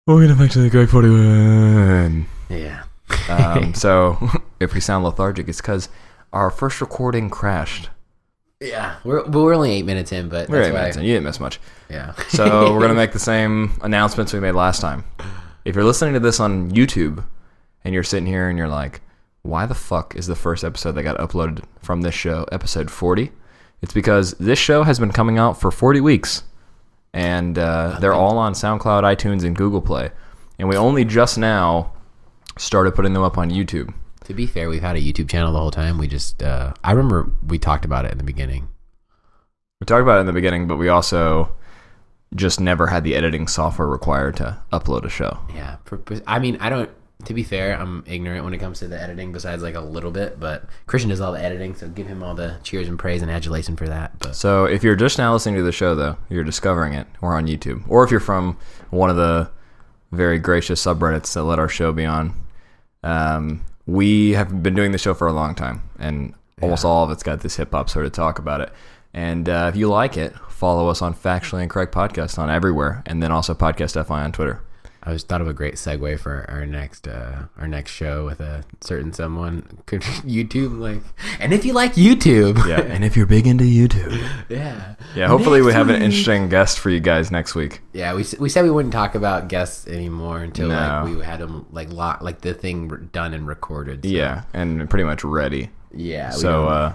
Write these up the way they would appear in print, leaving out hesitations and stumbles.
Welcome back to the Greg 41. Yeah. So, if we sound lethargic, it's because our first recording crashed. Yeah. We're only 8 minutes in, but We're that's 8 why. minutes in. You didn't miss much. Yeah. So, we're going to make the same announcements we made last time. If you're listening to this on YouTube and you're sitting here and you're like, why the fuck is the first episode that got uploaded from this show, episode 40? It's because this show has been coming out for 40 weeks. And they're all on SoundCloud, iTunes, and Google Play. And we only just now started putting them up on YouTube. To be fair, we've had a YouTube channel the whole time. We just, I remember we talked about it in the beginning. We talked about it in the beginning, but we also just never had the editing software required to upload a show. Yeah. To be fair, I'm ignorant when it comes to the editing besides like a little bit, but Christian does all the editing, so give him all the cheers and praise and adulation for that. But So if you're just now listening to the show, though, you're discovering it. We're on YouTube. Or if you're from one of the very gracious subreddits that let our show be on, we have been doing the show for a long time, and almost all of it's got this hip-hop sort of talk about it. And if you like it, follow us on Factually Incorrect Podcast on everywhere, and then also Podcast FI on Twitter. I just thought of a great segue for our next show with a certain someone. YouTube, like, and if you like YouTube, Yeah, and if you're big into YouTube. yeah. Hopefully we Next have an week. interesting guest for you guys next week. Yeah, we said we wouldn't talk about guests anymore until No. like we had them like the thing done and recorded. So. Yeah, and pretty much ready. Yeah.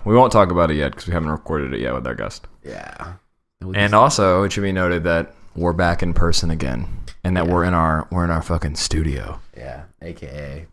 We won't talk about it yet because we haven't recorded it yet with our guest. Yeah. And also, it should be noted that we're back in person again, and that we're in our fucking studio. Yeah, aka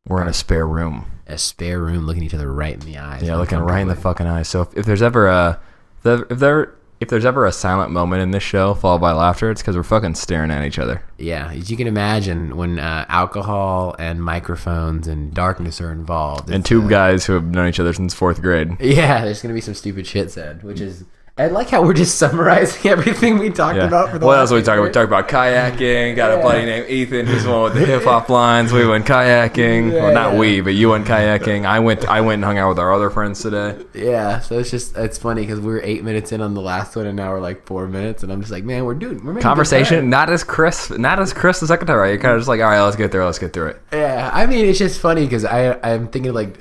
We're in a spare room. a spare room, looking each other right in the eyes. Yeah, looking right in the fucking eyes. So if there's ever if there's ever a silent moment in this show followed by laughter, it's because we're fucking staring at each other. Yeah, as you can imagine, when alcohol and microphones and darkness are involved, And two guys who have known each other since 4th grade. Yeah, there's gonna be some stupid shit said, which is. I like how we're just summarizing everything we talked about for the What last else are we talking about? We minute. talked about kayaking. Got a buddy named Ethan who's the one with the hip hop lines. We went kayaking. Well, not we, but you went kayaking. I went and hung out with our other friends today. Yeah, so it's funny because we were 8 minutes in on the last one, and now we're like 4 minutes, and I'm just like, man, we're making good Conversation time. not as crisp the second time, right? You're kind of just like, all right, let's get through it. Yeah, I mean, it's just funny because I'm thinking like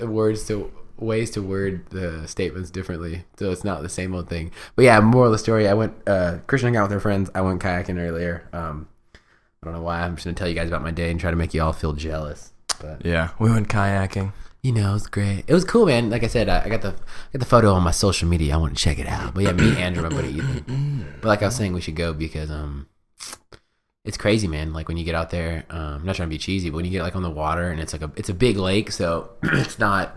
ways to word the statements differently, so it's not the same old thing. But yeah, moral of the story: I went Christian hung out with her friends. I went kayaking earlier. I don't know why. I'm just gonna tell you guys about my day and try to make you all feel jealous. But Yeah, we went kayaking. you know, it's great. It was cool, man. Like I said, I got the photo on my social media. I want to check it out. But yeah, me, Andrew, my buddy Ethan. But like I was saying, we should go because it's crazy, man. Like when you get out there, I'm not trying to be cheesy, but when you get like on the water and it's a big lake, so it's not.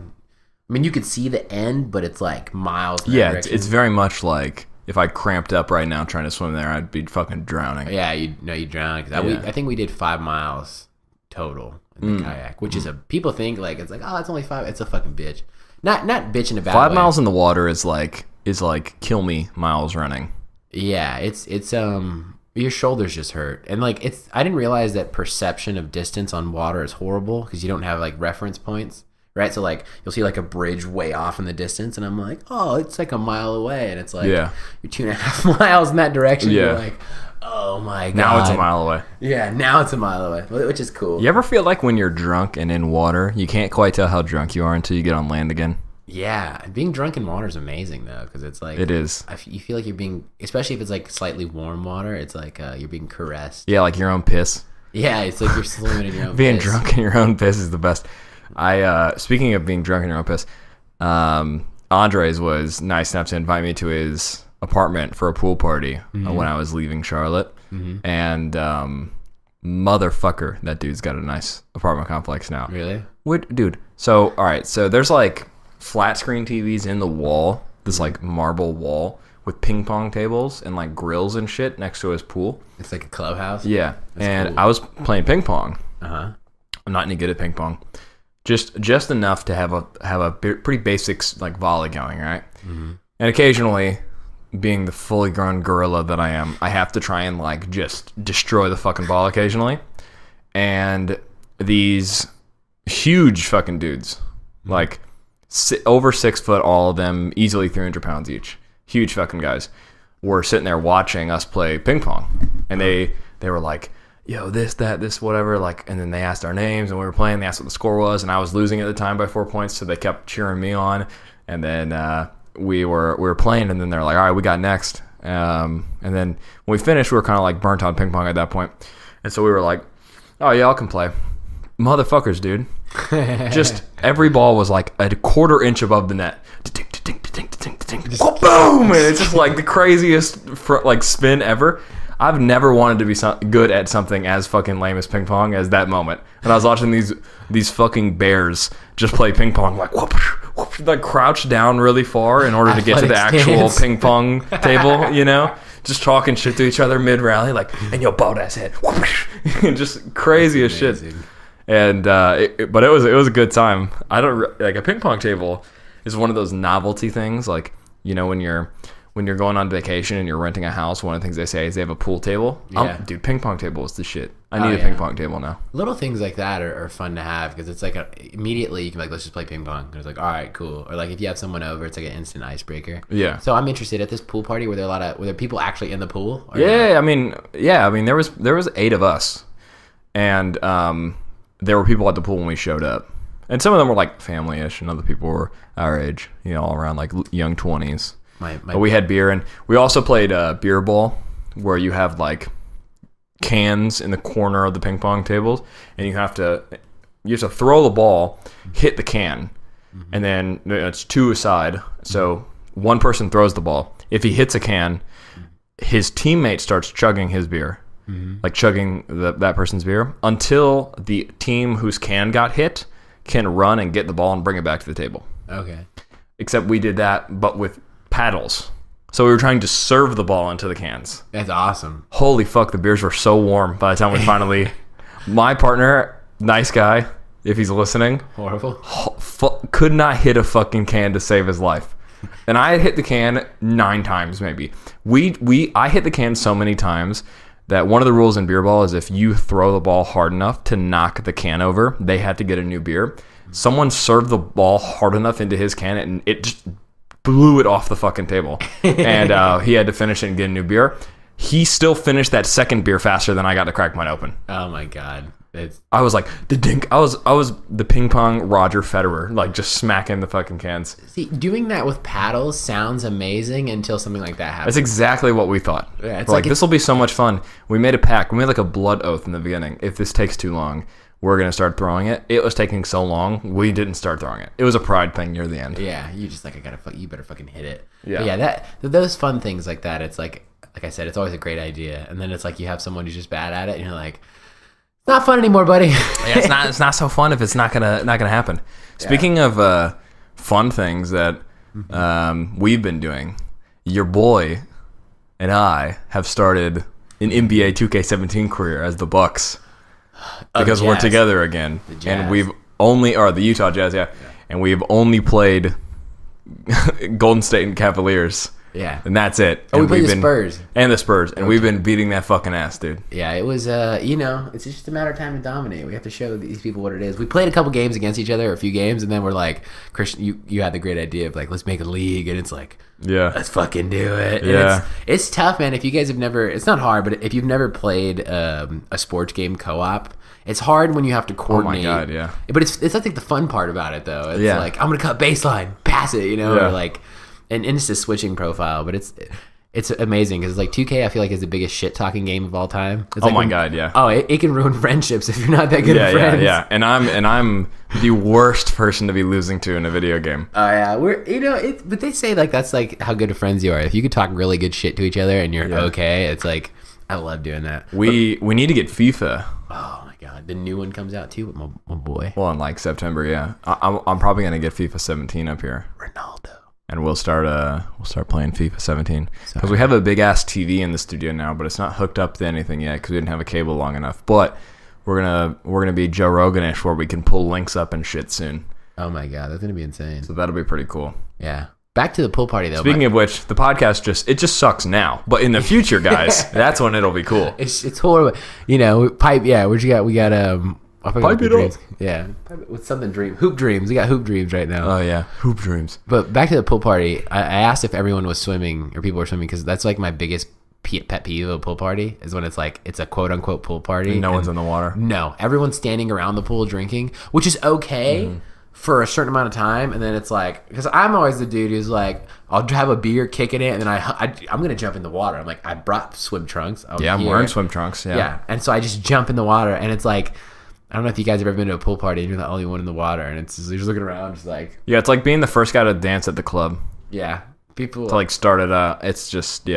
I mean, you could see the end, but it's like miles. In that Yeah, direction. it's very much like if I cramped up right now trying to swim there, I'd be fucking drowning. Yeah, you drown. I think we did 5 miles total in the kayak, which is people think like it's like, oh, it's only 5. It's a fucking bitch. Not bitching about 5 miles in the water is like kill me miles running. Yeah, it's your shoulders just hurt, and like I didn't realize that perception of distance on water is horrible because you don't have like reference points. Right, so like you'll see like a bridge way off in the distance, and I'm like, oh, it's like a mile away, and it's like you're 2.5 miles in that direction. Yeah. You're like, oh my god, Now it's a mile away. Yeah, now it's a mile away, which is cool. You ever feel like when you're drunk and in water, you can't quite tell how drunk you are until you get on land again? Yeah, being drunk in water is amazing though, because it's like It is. you feel like you're being, especially if it's like slightly warm water, it's like you're being caressed. Yeah, like your own piss. Yeah, it's like you're swimming in your own Being piss. drunk in your own piss is the best. Speaking of being drunk in your own piss, Andres was nice enough to invite me to his apartment for a pool party when I was leaving Charlotte. And motherfucker, that dude's got a nice apartment complex now. Really? Dude, so all right, so there's like flat screen TVs in the wall, this like marble wall with ping pong tables and like grills and shit next to his pool. It's like a clubhouse. Yeah, That's and cool. I was playing ping pong. Uh-huh. I'm not any good at ping pong. Just enough to have a pretty basic like volley going, right? And occasionally, being the fully grown gorilla that I am, I have to try and like just destroy the fucking ball occasionally. And these huge fucking dudes, like over 6 foot, all of them, easily 300 pounds each, huge fucking guys, were sitting there watching us play ping pong, and they were like, yo, this, whatever. Like, and then they asked our names, and we were playing. They asked what the score was, and I was losing at the time by 4 points, so they kept cheering me on. And then we were playing, and then they're like, all right, we got next. And then when we finished, we were kind of like burnt on ping pong at that point. And so we were like, oh, yeah, I can play. Motherfuckers, dude. Just every ball was like a quarter inch above the net. Boom! And it's just like the craziest like spin ever. I've never wanted to be good at something as fucking lame as ping pong as that moment. And I was watching these fucking bears just play ping pong, like whoop, whoop, like crouch down really far in order to get to the actual ping pong table, you know? Just talking shit to each other mid rally, like, and your bald ass head, just crazy as shit. And but it was a good time. I don't like a ping pong table is one of those novelty things, like, you know, when you're going on vacation and you're renting a house, one of the things they say is they have a pool table. Yeah. Dude, ping pong table is the shit. I need a ping pong table now. Little things like that are fun to have because it's like immediately you can be like, let's just play ping pong. And it's like, all right, cool. Or like if you have someone over, it's like an instant icebreaker. Yeah. So I'm interested at this pool party. Were there people actually in the pool? Yeah, I mean, there was 8 of us, and there were people at the pool when we showed up. And some of them were like family-ish, and other people were our age, you know, all around like young 20s. But we had beer, and we also played beer ball, where you have like cans in the corner of the ping pong tables, and you have to throw the ball, hit the can, and then it's 2 aside. So one person throws the ball. If he hits a can, his teammate starts chugging his beer, like chugging that person's beer, until the team whose can got hit can run and get the ball and bring it back to the table. Okay. Except we did that, but with paddles. So we were trying to serve the ball into the cans. That's awesome. Holy fuck, the beers were so warm by the time we finally... My partner, nice guy, if he's listening. Horrible. Could not hit a fucking can to save his life. And I had hit the can 9 times maybe. I hit the can so many times that one of the rules in beer ball is if you throw the ball hard enough to knock the can over, they had to get a new beer. Someone served the ball hard enough into his can, and it just blew it off the fucking table. And he had to finish it and get a new beer. He still finished that second beer faster than I got to crack mine open. Oh my god. I was like the dink. I was the ping pong Roger Federer, like just smacking the fucking cans. See, doing that with paddles sounds amazing until something like that happens. That's exactly what we thought. Yeah, it's like this will be so much fun. We made a pact. We made like a blood oath in the beginning. If this takes too long, we're gonna start throwing it. It was taking so long, we didn't start throwing it. It was a pride thing near the end. Yeah, you just like you better fucking hit it. Yeah, but yeah. Those fun things like that. It's like I said, it's always a great idea, and then it's like you have someone who's just bad at it, and you're like, not fun anymore, buddy. Yeah, it's not so fun if it's not gonna happen. Speaking of fun things that we've been doing, your boy and I have started an NBA 2K17 career as the Bucks because we're together again, and we've only the Utah Jazz, and we've only played Golden State and Cavaliers. Yeah. And that's it. Oh, we played the Spurs. And the Spurs. And we've been beating that fucking ass, dude. Yeah, it was, it's just a matter of time to dominate. We have to show these people what it is. We played a couple games against each other, a few games, and then we're like, Christian, you had the great idea of like, let's make a league. And it's like, let's fucking do it. And it's tough, man. If you guys have never, it's not hard, but if you've never played a sports game co-op, it's hard when you have to coordinate. Oh my God, yeah. But it's I think the fun part about it, though. It's like, I'm going to cut baseline, pass it, or like... And it's a switching profile, but it's amazing because it's like 2K. I feel like is the biggest shit talking game of all time. It's my God, yeah. Oh, it can ruin friendships if you're not that good at friends. Yeah. And I'm the worst person to be losing to in a video game. Oh yeah, but they say like that's like how good of friends you are. If you could talk really good shit to each other and you're okay, it's like I love doing that. We need to get FIFA. Oh my God, the new one comes out too with my boy. Well, in like September, yeah. I'm probably gonna get FIFA 17 up here. Ronaldo. And we'll start playing FIFA 17 because we have a big ass TV in the studio now, but it's not hooked up to anything yet because we didn't have a cable long enough. But we're gonna be Joe Roganish where we can pull links up and shit soon. Oh my God, that's gonna be insane. So that'll be pretty cool. Yeah. Back to the pool party though. Speaking of which, the podcast just sucks now, but in the future, guys, that's when it'll be cool. It's horrible. Pipe. Yeah, what you got? We got Pipe it up. Yeah. With something hoop dreams. We got hoop dreams right now. Oh yeah, hoop dreams. But back to the pool party. I asked if everyone was swimming or people were swimming because that's like my biggest pet peeve of a pool party is when it's like it's a quote unquote pool party and no one's in the water. No, everyone's standing around the pool drinking, which is okay for a certain amount of time, and then it's like, because I'm always the dude who's like, I'll have a beer, kicking it, and then I'm gonna jump in the water. I'm like, I brought swim trunks. I'm wearing swim trunks. Yeah, and so I just jump in the water, and it's like, I don't know if you guys have ever been to a pool party and you're the only one in the water, and it's just, you're just looking around, just like, yeah, it's like being the first guy to dance at the club. Yeah, people to like start it up. It's just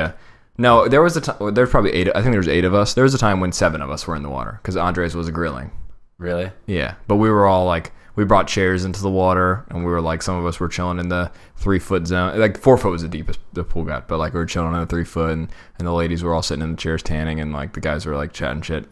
No, there was a time. There's probably 8. I think there was 8 of us. There was a time when 7 of us were in the water because Andres was grilling. Really? Yeah, but we were all like, we brought chairs into the water, and we were like, some of us were chilling in the 3-foot zone. Like 4 foot was the deepest the pool got, but like we were chilling in the 3 foot, and the ladies were all sitting in the chairs tanning, and like the guys were like chatting shit.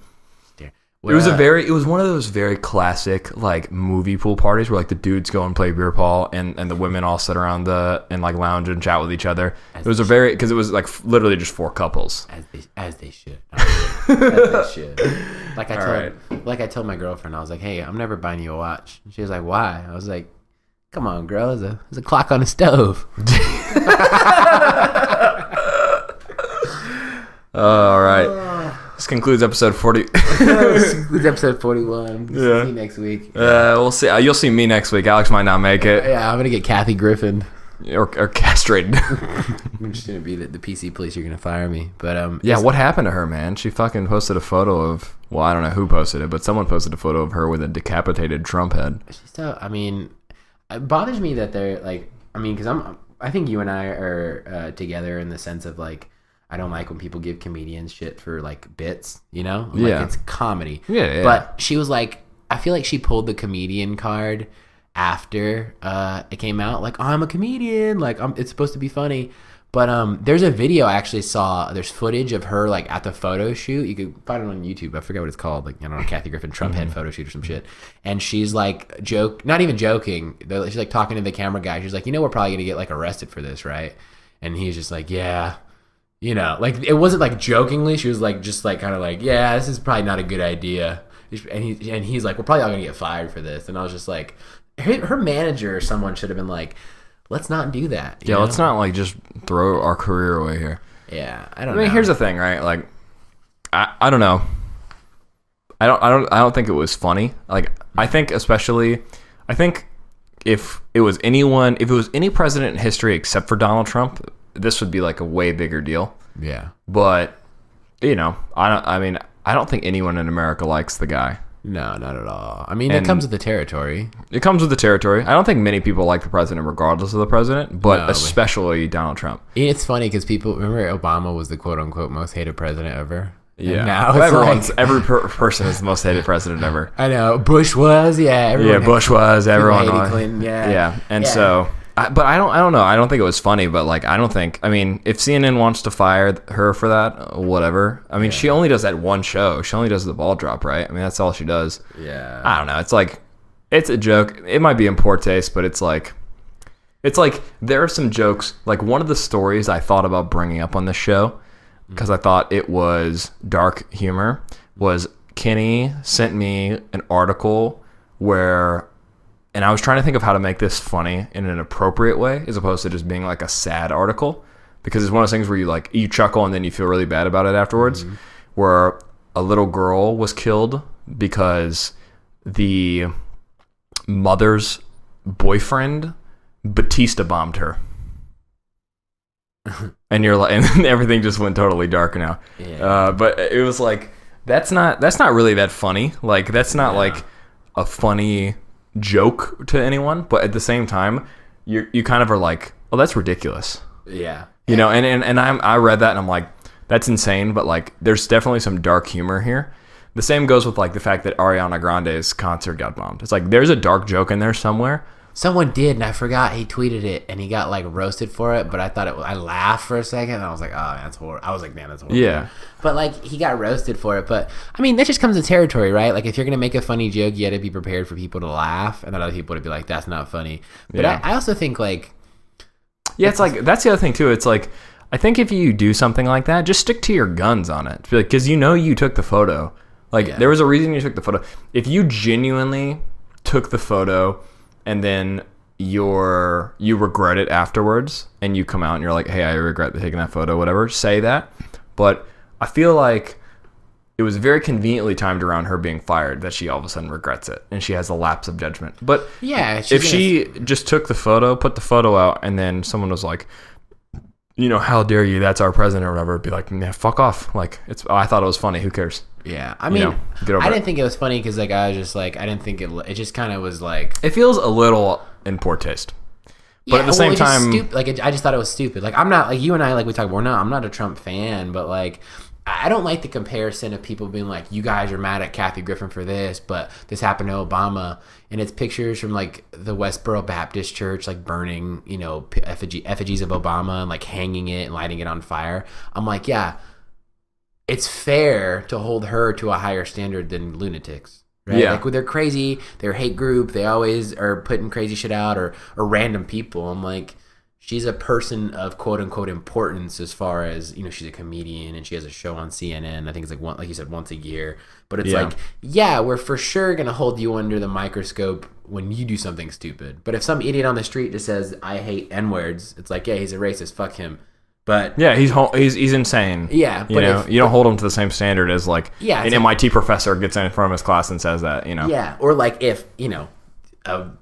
Well, it was one of those very classic like movie pool parties where like the dudes go and play beer pong, and the women all sit around and like lounge and chat with each other. It was because it was like literally just 4 couples. As they should. As they should. Like I told my girlfriend, I was like, hey, I'm never buying you a watch. And she was like, why? I was like, come on, girl, there's a clock on the stove. All right. This concludes episode 40. This concludes episode 41. See you next week. We'll see. You'll see me next week. Alex might not make it. Yeah, I'm gonna get Kathy Griffin. Or castrated. I'm just gonna be the PC police. You're gonna fire me. But yeah, what happened to her, man? She fucking posted a photo of. Well, I don't know who posted it, but someone posted a photo of her with a decapitated Trump head. She's so. I mean, it bothers me that they're like. I mean, because I think you and I are together in the sense of like. I don't like when people give comedians shit for like bits, you know? Like it's comedy. Yeah. But she was like, I feel like she pulled the comedian card after it came out. Like, oh, I'm a comedian. Like, it's supposed to be funny. But there's a video I actually saw. There's footage of her like at the photo shoot. You could find it on YouTube. I forget what it's called. Like, I don't know, Kathy Griffin Trump head photo shoot or some shit. And she's like not even joking. She's like talking to the camera guy. She's like, we're probably gonna get like arrested for this, right? And he's just like, yeah. You know, like it wasn't like jokingly. She was like, just like kind of like, yeah, this is probably not a good idea. And he's like, we're probably all gonna get fired for this. And I was just like, her manager or someone should have been like, let's not do that. Yeah, let's not like just throw our career away here. Yeah, I don't know. Here's the thing, right? Like, I don't know. I don't think it was funny. Like, I think if it was any president in history except for Donald Trump, this would be like a way bigger deal. Yeah. But, I don't think anyone in America likes the guy. No, not at all. I mean, it comes with the territory. It comes with the territory. I don't think many people like the president regardless of the president, but especially Donald Trump. It's funny because people, remember Obama was the quote unquote most hated president ever? Yeah. And now every person is the most hated president ever. I know. Bush was, yeah. Bush was, everyone was. Clinton, yeah. Yeah. And so... But I don't know. I don't think it was funny, but like if CNN wants to fire her for that, whatever. I mean, she only does that one show. She only does the ball drop, right? I mean, that's all she does. Yeah. I don't know. It's like, it's a joke. It might be in poor taste, but it's like there are some jokes. Like one of the stories I thought about bringing up on this show, because I thought it was dark humor, was Kenny sent me an article where... And I was trying to think of how to make this funny in an appropriate way, as opposed to just being like a sad article, because it's one of those things where you chuckle and then you feel really bad about it afterwards. Mm-hmm. Where a little girl was killed because the mother's boyfriend Batista bombed her, and you're like, and everything just went totally dark now. Yeah. But it was like that's not really that funny. Like that's not like a funny joke to anyone, but at the same time you kind of are like, oh, that's ridiculous. Yeah. You know, and I read that and I'm like, that's insane, but like there's definitely some dark humor here. The same goes with like the fact that Ariana Grande's concert got bombed. It's like there's a dark joke in there somewhere. Someone did, and I forgot he tweeted it, and he got like roasted for it. But I thought I laughed for a second, and I was like, "Oh, that's horrible." I was like, "Man, that's horrible." Yeah. But like, he got roasted for it. But I mean, that just comes with territory, right? Like, if you're gonna make a funny joke, you got to be prepared for people to laugh, and then other people to be like, "That's not funny." But I also think like, it's like that's the other thing too. It's like I think if you do something like that, just stick to your guns on it, because you took the photo. Like there was a reason you took the photo. If you genuinely took the photo and then you regret it afterwards and you come out and you're like, hey, I regret taking that photo, whatever, say that. But I feel like it was very conveniently timed around her being fired that she all of a sudden regrets it and she has a lapse of judgment. But yeah, if she just took the photo, put the photo out, and then someone was like, you know, how dare you? That's our president or whatever. It'd be like, yeah, fuck off. Like, I thought it was funny. Who cares? Yeah, I mean, I didn't think it was funny because like I was just like I didn't think it just kind of was like it feels a little in poor taste. But at the same time, I just thought it was stupid. Like I'm not like you and I like we talk. I'm not a Trump fan, but like. I don't like the comparison of people being like, you guys are mad at Kathy Griffin for this, but this happened to Obama. And it's pictures from like the Westboro Baptist Church, like burning, you know, effigies of Obama and like hanging it and lighting it on fire. I'm like, yeah, it's fair to hold her to a higher standard than lunatics. Right? Yeah. Like they're crazy, they're a hate group, they always are putting crazy shit out or random people. I'm like, she's a person of quote unquote importance as far as, you know, she's a comedian and she has a show on CNN. I think it's like like you said, once a year. But it's like, yeah, we're for sure going to hold you under the microscope when you do something stupid. But if some idiot on the street just says, I hate N-words, it's like, yeah, he's a racist, fuck him. But yeah, he's insane. Yeah. But you know, you don't hold him to the same standard as like an MIT professor gets in front of his class and says that, you know. Yeah. Or like if, you know,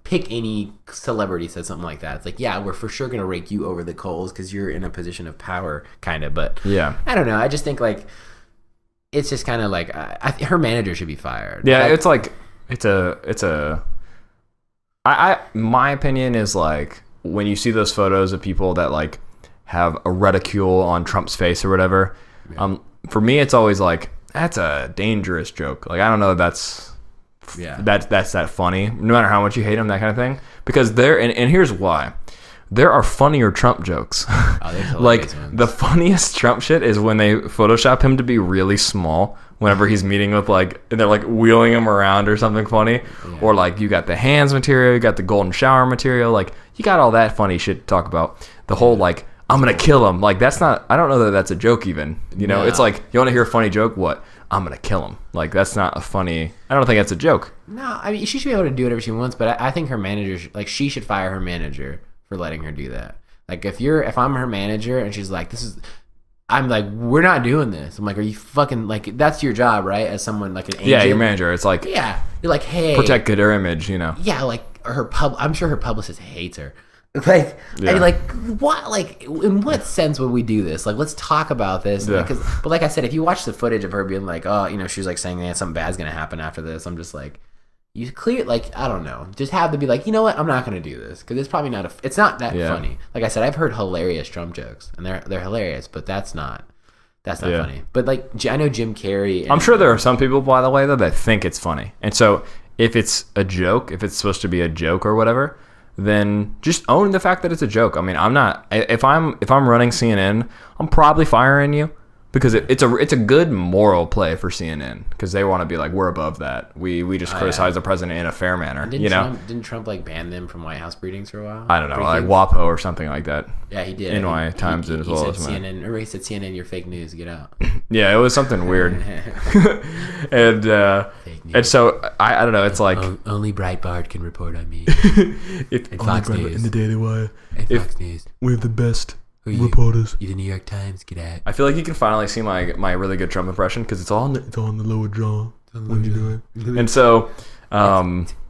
pick any celebrity said something like that. It's like, yeah, we're for sure going to rake you over the coals because you're in a position of power, kind of. But yeah, I don't know. I just think like it's just kind of like her manager should be fired. Yeah, like, my opinion is like when you see those photos of people that like have a reticule on Trump's face or whatever. Yeah. For me, it's always like that's a dangerous joke. Like I don't know if that's. Yeah, that's that funny. No matter how much you hate him, that kind of thing. Because and here's why. There are funnier Trump jokes. Oh, like the funniest Trump shit is when they Photoshop him to be really small. Whenever he's meeting with like, and they're like wheeling him around or something funny, or like you got the hands material, you got the golden shower material, like you got all that funny shit to talk about. The whole like I'm gonna kill him, like that's not. I don't know that that's a joke even. You know, it's like you want to hear a funny joke? What? I'm gonna kill him. Like that's not a funny. I don't think that's a joke. No, I mean she should be able to do whatever she wants, but I think her manager, she should fire her manager for letting her do that. Like if I'm her manager and she's like, I'm like, we're not doing this. I'm like, are you fucking like that's your job, right? As someone like an agent. Yeah, your manager. It's like you're like, hey, protect her image, you know. Yeah, like I'm sure her publicist hates her. Like, I mean, like, what? Like, in what sense would we do this? Like, let's talk about this. Yeah. But like I said, if you watch the footage of her being like, oh, you know, she was like saying that something bad's gonna happen after this. I'm just like, you clear, like, I don't know, just have to be like, you know what? I'm not gonna do this because it's probably not it's not that funny. Like I said, I've heard hilarious Trump jokes and they're hilarious, but that's not funny. But like, I know Jim Carrey. I'm sure there are some people, by the way, though, that think it's funny, and so if it's a joke, if it's supposed to be a joke or whatever. Then just own the fact that it's a joke. I mean, I'm not. If I'm running CNN, I'm probably firing you because it's a good moral play for CNN because they want to be like, we're above that. We just criticize the president in a fair manner. Didn't Trump like ban them from White House briefings for a while? I don't know, like WAPO or something like that. Yeah, he did. NY Times as well as CNN. Or he said CNN, you're fake news. Get out. Yeah, it was something weird. And so I don't know. It's like only Breitbart can report on me. And Fox News in the Daily Wire. And Fox News. We have the best reporters. You the New York Times. Get out. I feel like you can finally see my really good Trump impression because it's all in the lower jaw when you do it. And so,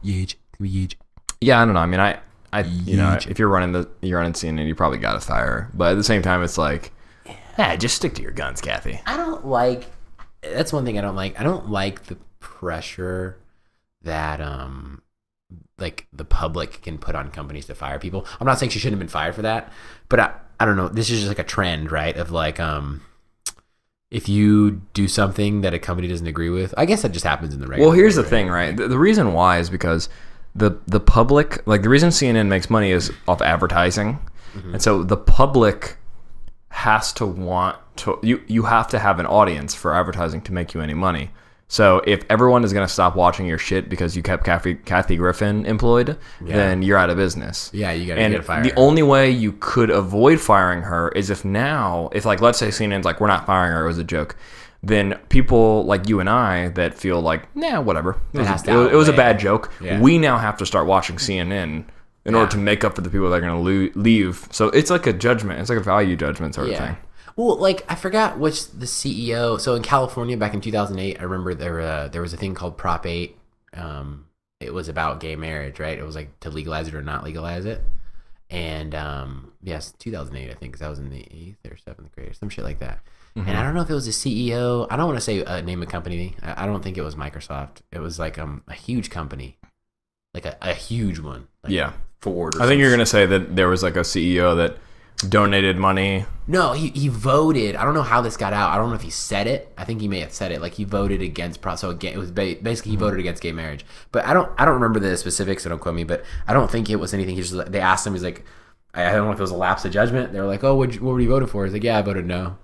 huge. Yeah, I don't know. I mean, I you know, if you're running CNN, you probably got to fire her. But at the same time, it's like, just stick to your guns, Kathy. I don't like. That's one thing I don't like. I don't like the pressure that like the public can put on companies to fire people. I'm not saying she shouldn't have been fired for that, but I don't know. This is just like a trend, right? Of like if you do something that a company doesn't agree with, I guess that just happens in the regular. Well, here's the thing, right? The reason why is because the public, like the reason CNN makes money is off advertising, and so the public has to want to. You have to have an audience for advertising to make you any money. So if everyone is going to stop watching your shit because you kept Kathy Griffin employed, then you're out of business. Yeah, you got to get fired. The only way you could avoid firing her is if like, let's say CNN's like, we're not firing her, it was a joke. Then people like you and I that feel like, nah, whatever. It was a bad joke. Yeah. We now have to start watching CNN in order to make up for the people that are going to leave. So it's like a judgment. It's like a value judgment sort of thing. Well, like I forgot which the CEO. So in California back in 2008, I remember there was a thing called Prop 8. It was about gay marriage, right? It was like to legalize it or not legalize it. And yes, 2008, I think, because I was in the 8th or 7th grade or some shit like that. Mm-hmm. And I don't know if it was the CEO. I don't want to say name a company. I don't think it was Microsoft. It was like a huge company, like a huge one. Like yeah. Ford. I think you're gonna say that there was like a CEO that donated money. No, he voted. I don't know how this got out. I don't know if he said it. I think he may have said it. Like he voted against. So again, it was basically he voted against gay marriage. But I don't remember the specifics. So don't quote me. But I don't think it was anything. They asked him. He's like, I don't know if it was a lapse of judgment. They were like, oh, what were you voting for? He's like, yeah, I voted no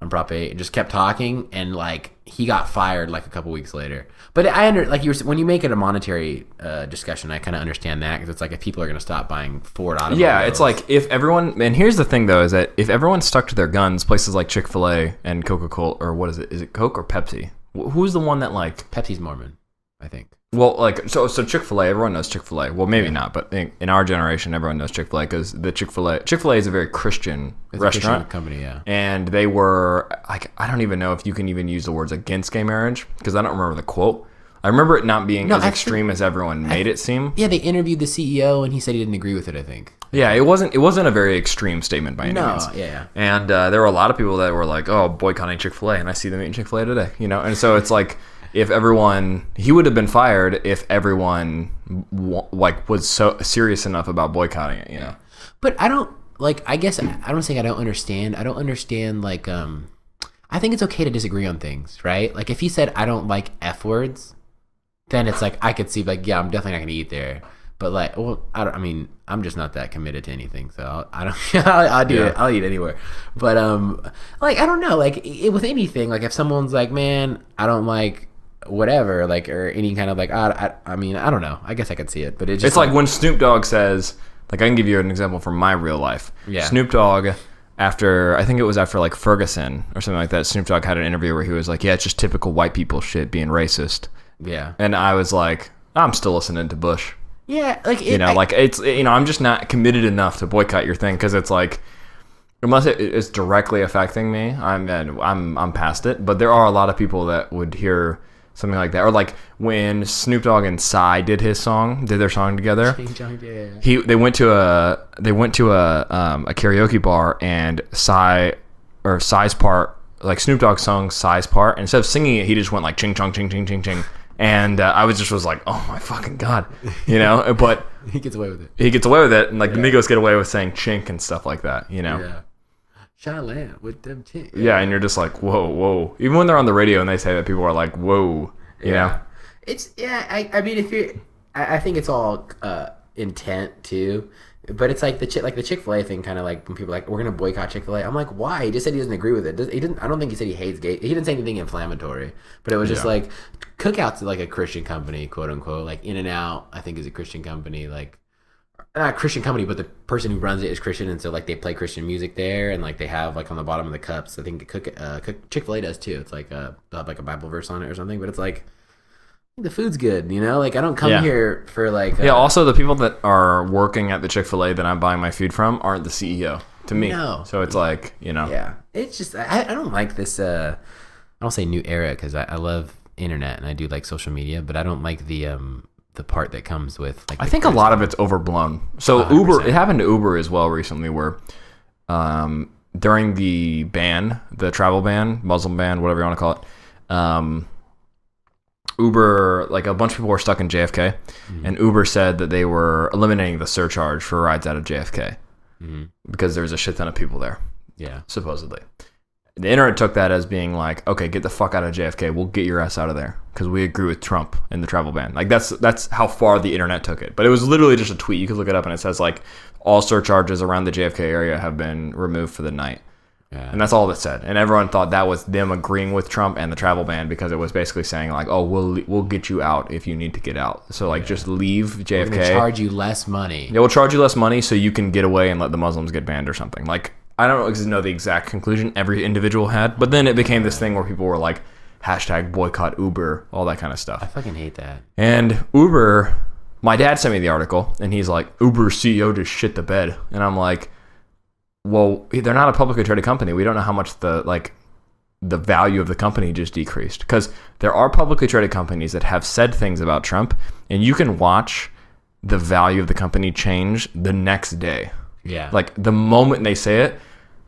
on Prop 8, and just kept talking, and like he got fired like a couple weeks later. But when you make it a monetary discussion, I kind of understand that, because it's like if people are going to stop buying Ford automobiles. Yeah, it's like if everyone, and here's the thing though, is that if everyone stuck to their guns, places like Chick-fil-A and Coca-Cola, or what is it? Is it Coke or Pepsi? Who's the one that like Pepsi's Mormon, I think. Well, like so Chick-fil-A, everyone knows Chick-fil-A. Well, maybe not, but in our generation, everyone knows Chick-fil-A because the Chick-fil-A is a very Christian restaurant. Christian company, yeah. And they were like, I don't even know if you can even use the words against gay marriage because I don't remember the quote. I remember it not being as extreme as everyone made it seem. Yeah, they interviewed the CEO and he said he didn't agree with it, I think. Yeah, it wasn't a very extreme statement by any means. Yeah. And there were a lot of people that were like, oh, boycotting Chick-fil-A, and I see them eating Chick-fil-A today, you know? And so it's like, if everyone, he would have been fired if everyone was so serious enough about boycotting it, you know? But I don't, like, I guess, I don't think I don't understand. I don't understand, like, I think it's okay to disagree on things, right? Like, if he said, I don't like F words, then it's like, I could see, like, yeah, I'm definitely not going to eat there. But, like, well, I'm just not that committed to anything, so I'll do it. I'll eat anywhere. But, like, I don't know, like, with anything, like, if someone's like, man, I don't like whatever, like, or any kind of, like, I mean, I don't know. I guess I could see it, but it's like when Snoop Dogg says, like, I can give you an example from my real life. Yeah. Snoop Dogg, I think it was after, like, Ferguson or something like that, Snoop Dogg had an interview where he was like, yeah, it's just typical white people shit being racist. Yeah. And I was like, I'm still listening to Bush. Yeah, like it's I'm just not committed enough to boycott your thing because it's like unless it is directly affecting me, I'm past it. But there are a lot of people that would hear something like that, or like when Snoop Dogg and Psy did their song together. They went to a karaoke bar, and Psy's part, like Snoop Dogg sung Psy's part, and instead of singing it, he just went like ching chong ching ching ching ching. And I was like, oh my fucking God, you know, but he gets away with it. And like the Migos get away with saying chink and stuff like that, you know? Yeah. Shalan with them chink. Yeah. And you're just like, whoa. Even when they're on the radio and they say that, people are like, whoa, you know? It's, I mean, I think it's all intent too. But it's like the Chick-fil-A thing, kind of like when people are like, we're gonna boycott Chick-fil-A. I'm like, why? He just said he doesn't agree with it. He didn't. I don't think he said he hates gay. He didn't say anything inflammatory. But it was just like Cookout's like a Christian company, quote unquote. Like In-N-Out, I think, is a Christian company. Like not a Christian company, but the person who runs it is Christian, and so like they play Christian music there, and like they have like on the bottom of the cups, I think Chick-fil-A does too. It's like they'll have like a Bible verse on it or something. But it's like, the food's good, you know? Like, I don't come here for, like... also, the people that are working at the Chick-fil-A that I'm buying my food from aren't the CEO, to me. No. So it's like, you know... Yeah. It's just... I don't like this... I don't say new era, because I love internet, and I do like social media, but I don't like the part that comes with... like. I think a lot of it's overblown. So 100%. Uber... It happened to Uber as well recently, where... during the ban, the travel ban, Muslim ban, whatever you want to call it... Uber, like a bunch of people were stuck in JFK, and Uber said that they were eliminating the surcharge for rides out of JFK because there was a shit ton of people there. Yeah, supposedly. The internet took that as being like, okay, get the fuck out of JFK. We'll get your ass out of there because we agree with Trump and the travel ban. Like that's how far the internet took it. But it was literally just a tweet. You could look it up, and it says like all surcharges around the JFK area have been removed for the night. Yeah. And that's all it said. And everyone thought that was them agreeing with Trump and the travel ban because it was basically saying like, oh, we'll get you out if you need to get out. So like just leave JFK. We're gonna charge you less money. Yeah, we'll charge you less money so you can get away and let the Muslims get banned or something. Like I don't know the exact conclusion every individual had, but then it became this thing where people were like hashtag boycott Uber, all that kind of stuff. I fucking hate that. And Uber, my dad sent me the article and he's like, Uber CEO just shit the bed. And I'm like, well, they're not a publicly traded company. We don't know how much the value of the company just decreased, because there are publicly traded companies that have said things about Trump, and you can watch the value of the company change the next day. Yeah. Like the moment they say it,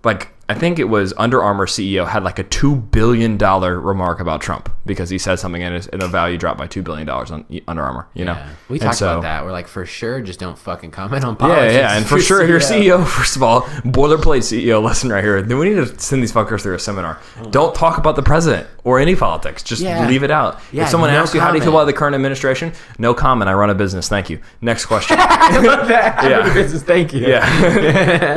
like I think it was Under Armour CEO had like a $2 billion remark about Trump because he said something and the value dropped by $2 billion on Under Armour, you know? We talked about that. We're like, for sure, just don't fucking comment on politics. Yeah. And for sure, your CEO, first of all, boilerplate CEO, listen right here. Then we need to send these fuckers through a seminar. Don't talk about the president or any politics. Just leave it out. Yeah, if someone asks you, how do you feel about the current administration? No comment. I run a business. Thank you. Next question. I love that. I run a business. Thank you. Yeah.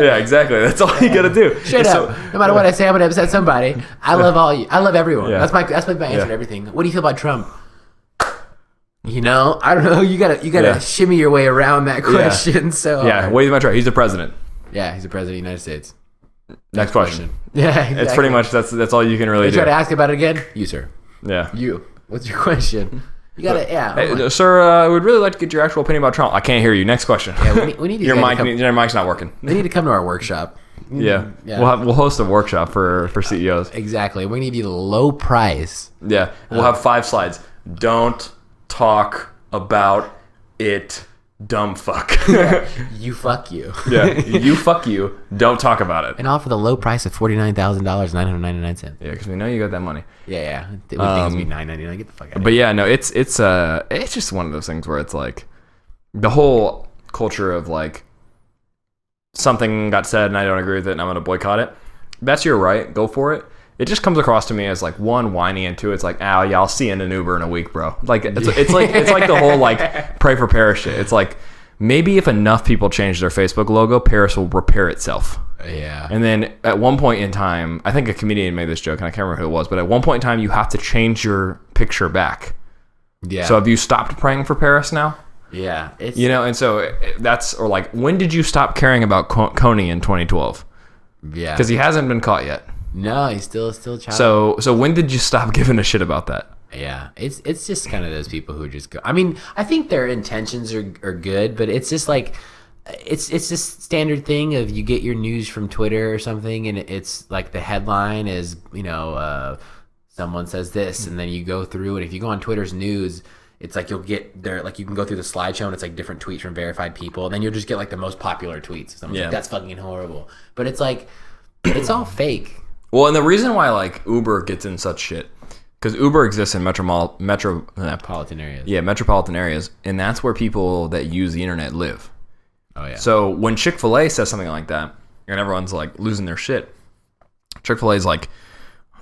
Yeah, exactly. That's all you got to do. Straight up. No matter what I say, I'm gonna upset somebody. I love all you. I love everyone. Yeah. That's my answer to everything. What do you feel about Trump? You know, I don't know. You gotta shimmy your way around that question. Yeah. So what do you try? He's the president. Yeah, he's the president of the United States. Next question. Yeah, exactly. It's pretty much that's all you can really do. Try to ask about it again. You, sir. Yeah. You. What's your question? You gotta. Hey, sir, I would really like to get your actual opinion about Trump. I can't hear you. Next question. Yeah, we need your mic's not working. They need to come to our workshop. Yeah. We'll host a workshop for CEOs. Exactly. We need you low price. Yeah. We'll have 5 slides. Don't talk about it, dumb fuck. You fuck you. Yeah. You fuck you. Don't talk about it. And all for the low price of $49,999. Yeah, because we know you got that money. Yeah. When things be $9.99, get the fuck out of here. But yeah, no, it's just one of those things where it's like the whole culture of like, something got said and I don't agree with it and I'm going to boycott it. That's your right. Go for it. It just comes across to me as like one whiny, and two, it's like, oh yeah, I'll see you in an Uber in a week, bro. Like it's like the whole like pray for Paris shit. It's like maybe if enough people change their Facebook logo, Paris will repair itself. Yeah. And then at one point in time, I think a comedian made this joke and I can't remember who it was, but at one point in time you have to change your picture back. Yeah. So have you stopped praying for Paris now? Yeah, it's, you know, and so that's, or like, when did you stop caring about Coney in 2012? Yeah, because he hasn't been caught yet. No, he's still child. So when did you stop giving a shit about that? Yeah, it's just kind of those people who just go. I mean, I think their intentions are good, but it's just like it's this standard thing of you get your news from Twitter or something, and it's like the headline is, you know, someone says this, and then you go through, and if you go on Twitter's news, it's like you'll get there, like you can go through the slideshow and it's like different tweets from verified people, and then you'll just get like the most popular tweets. Someone's like, that's fucking horrible. But it's like, it's all fake. Well, and the reason why like Uber gets in such shit, because Uber exists in metropolitan areas. Yeah, metropolitan areas, and that's where people that use the internet live. Oh yeah. So when Chick-fil-A says something like that, and everyone's like losing their shit, Chick-fil-A is like,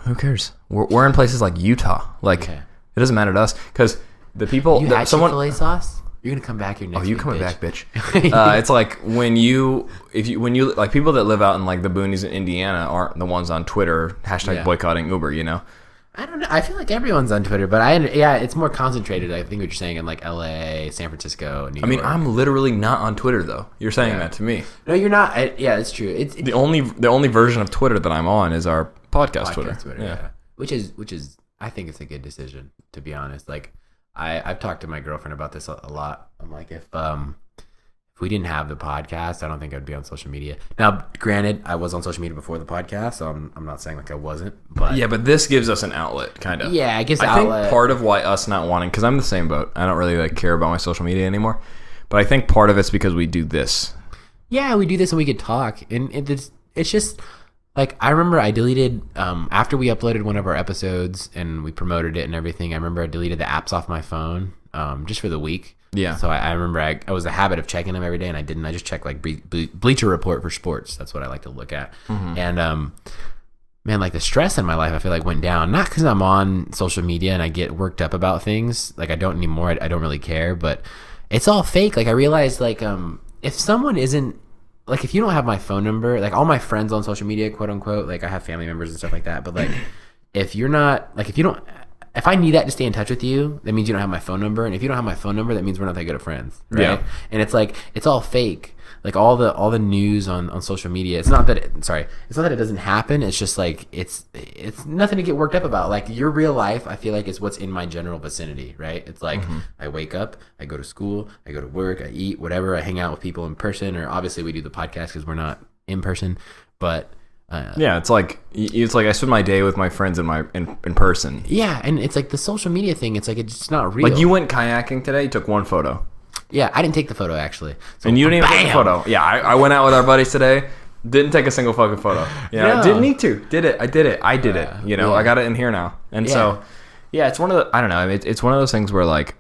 who cares? We're in places like Utah. Like it doesn't matter to us, because the people. You had Chick-fil-A sauce? You're gonna come back here next week. Oh, you coming back, bitch? It's like when you like people that live out in like the boonies in Indiana aren't the ones on Twitter boycotting Uber. You know. I don't know. I feel like everyone's on Twitter, but it's more concentrated. I think what you're saying in like L.A., San Francisco, New York. I mean, I'm literally not on Twitter though. You're saying that to me. No, you're not. It's true. It's the only version of Twitter that I'm on is our podcast Twitter. Yeah. Which is I think it's a good decision, to be honest. Like I've talked to my girlfriend about this a lot. I'm like, if we didn't have the podcast, I don't think I'd be on social media. Now, granted, I was on social media before the podcast, so I'm not saying like I wasn't. But yeah, but this gives us an outlet, kind of. Yeah, it gives an outlet. I think part of why us not wanting, because I'm the same boat. I don't really like care about my social media anymore. But I think part of it's because we do this. Yeah, we do this and we could talk, and it's just like, I remember I deleted after we uploaded one of our episodes and we promoted it and everything. I remember I deleted the apps off my phone just for the week. Yeah. So I remember I was a habit of checking them every day, and I didn't. I just checked like Bleacher Report for sports. That's what I like to look at. Mm-hmm. And man, like the stress in my life, I feel like went down. Not because I'm on social media and I get worked up about things. Like I don't anymore. I don't really care. But it's all fake. Like I realized, like if someone isn't, like if you don't have my phone number, like all my friends on social media, quote unquote, like I have family members and stuff like that. But like if you're not, like if I need that to stay in touch with you, that means you don't have my phone number. And if you don't have my phone number, that means we're not that good of friends. Right? Yeah. And it's like, it's all fake. Like all the news on social media. It's not that it doesn't happen. It's just like, it's nothing to get worked up about. Like your real life, I feel like is what's in my general vicinity, right? It's like, I wake up, I go to school, I go to work, I eat, whatever. I hang out with people in person, or obviously we do the podcast because we're not in person, but yeah, it's like I spend my day with my friends in person. Yeah, and it's like the social media thing. It's like it's not real. Like you went kayaking today, you took one photo. Yeah, I didn't take the photo actually. So, and you didn't even take the photo. Yeah, I went out with our buddies today. Didn't take a single fucking photo. You know, didn't need to. Did it. I did it. You know, I got it in here now. And so, yeah, it's one of the, I don't know. I mean, it's one of those things where like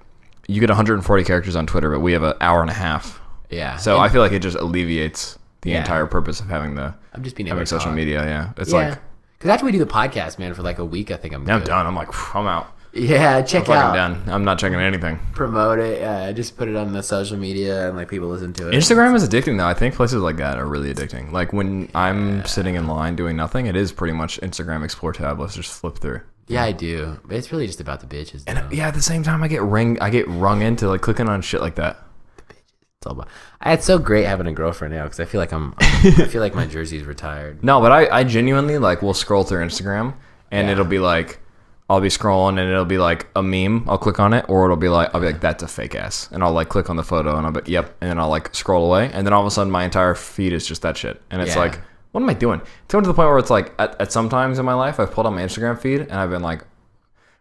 you get 140 characters on Twitter, but we have an hour and a half. Yeah. So I feel like it just alleviates the entire purpose of having I'm just being able to social talk. Media. Yeah. It's like, because after we do the podcast, man, for like a week, I think I'm done. I'm like, I'm out. Yeah, check out. I'm done. I'm not checking anything. Promote it. Just put it on the social media and like people listen to it. Instagram is addicting though. I think places like that are really addicting. Like when I'm sitting in line doing nothing, it is pretty much Instagram Explore tab. Let's just flip through. Yeah, I do. But it's really just about the bitches. And at the same time, I get rung into like clicking on shit like that. It's all about. It's so great having a girlfriend now because I feel like I feel like my jersey's retired. No, but I genuinely like will scroll through Instagram and it'll be like. I'll be scrolling and it'll be like a meme. I'll click on it, or I'll be like, that's a fake ass, and I'll like click on the photo and I'll be yep, and then I'll like scroll away, and then all of a sudden my entire feed is just that shit, and it's like, what am I doing? It's going to the point where it's like at some times in my life I've pulled on my Instagram feed and I've been like,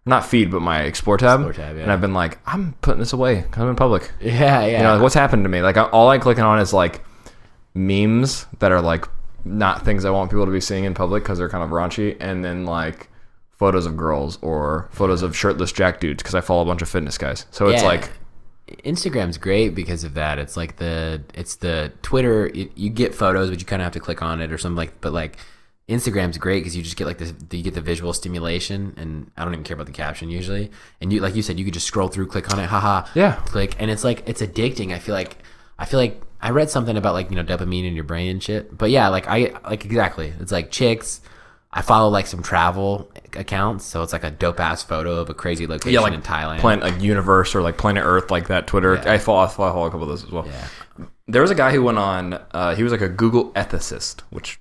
not feed but my Explore tab, and I've been like, I'm putting this away because I'm in public. Yeah. You know, like, what's happened to me? Like all I'm clicking on is like memes that are like not things I want people to be seeing in public because they're kind of raunchy, and then like photos of girls or photos of shirtless jack dudes because I follow a bunch of fitness guys. So it's like Instagram's great because of that. It's like it's the Twitter. You get photos, but you kind of have to click on it or something but like Instagram's great because you just get like this. You get the visual stimulation, and I don't even care about the caption usually. And you, like you said, you could just scroll through, click on it, click, and it's like it's addicting. I feel like I read something about like dopamine in your brain and shit. But yeah, exactly. It's like chicks. I follow like some travel accounts, so it's like a dope ass photo of a crazy location in Thailand, like Universe or like Planet Earth, like that Twitter. Yeah. I follow a couple of those as well. Yeah. There was a guy who went on. He was like a Google ethicist, which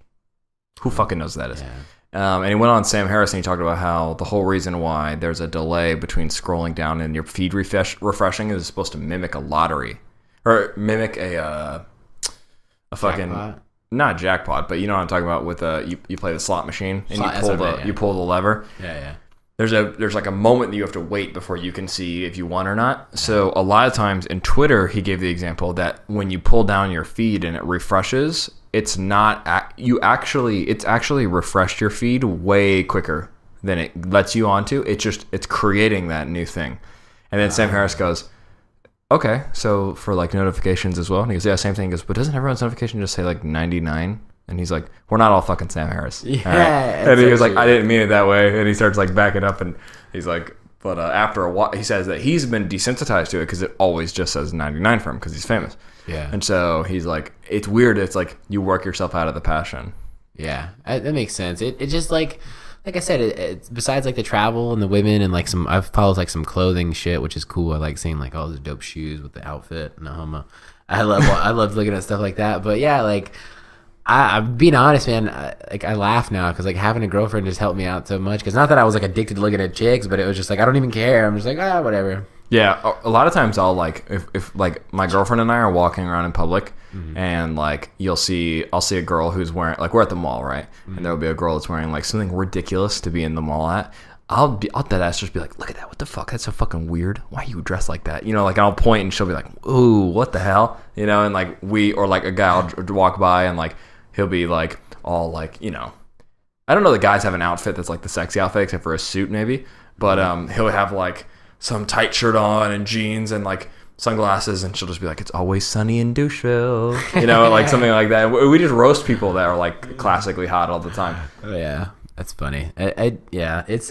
who fucking knows what that is. Yeah. And he went on Sam Harris and he talked about how the whole reason why there's a delay between scrolling down and your feed refreshing is supposed to mimic a lottery or mimic a fucking. Jackpot? Not jackpot, but you know what I'm talking about with you play the slot machine and you pull the lever. Yeah. There's like a moment that you have to wait before you can see if you won or not. So a lot of times in Twitter, he gave the example that when you pull down your feed and it refreshes, it's actually refreshed your feed way quicker than it lets you onto. It's creating that new thing. And then Sam Harris goes, okay, so for like notifications as well. And he goes, yeah, same thing. He goes, but doesn't everyone's notification just say like 99? And he's like, we're not all fucking Sam Harris. Yeah. Right? And he was like, I didn't mean it that way. And he starts like backing up and he's like, but after a while, he says that he's been desensitized to it because it always just says 99 for him because he's famous. Yeah. And so he's like, it's weird. It's like you work yourself out of the passion. Yeah, that makes sense. It just like I said, it besides like the travel and the women and like I've followed like some clothing shit, which is cool. I like seeing like all the dope shoes with the outfit. No homo. I love looking at stuff like that. But yeah, like I'm being honest, man. I laugh now because like having a girlfriend just helped me out so much. Because not that I was like addicted to looking at chicks, but it was just like I don't even care. I'm just like whatever. Yeah, a lot of times I'll like if like my girlfriend and I are walking around in public, and like I'll see a girl who's wearing like we're at the mall, right? And there'll be a girl that's wearing like something ridiculous to be in the mall at. I'll dead ass just be like, look at that, what the fuck? That's so fucking weird. Why are you dressed like that? Like I'll point and she'll be like, ooh, what the hell? And like or like a guy will walk by and like he'll be like all like I don't know, the guys have an outfit that's like the sexy outfit except for a suit maybe, but he'll have like some tight shirt on and jeans and like sunglasses, and she'll just be like, it's always sunny in Doucheville, like something like that. We just roast people that are like classically hot all the time. Oh yeah, that's funny. Yeah, it's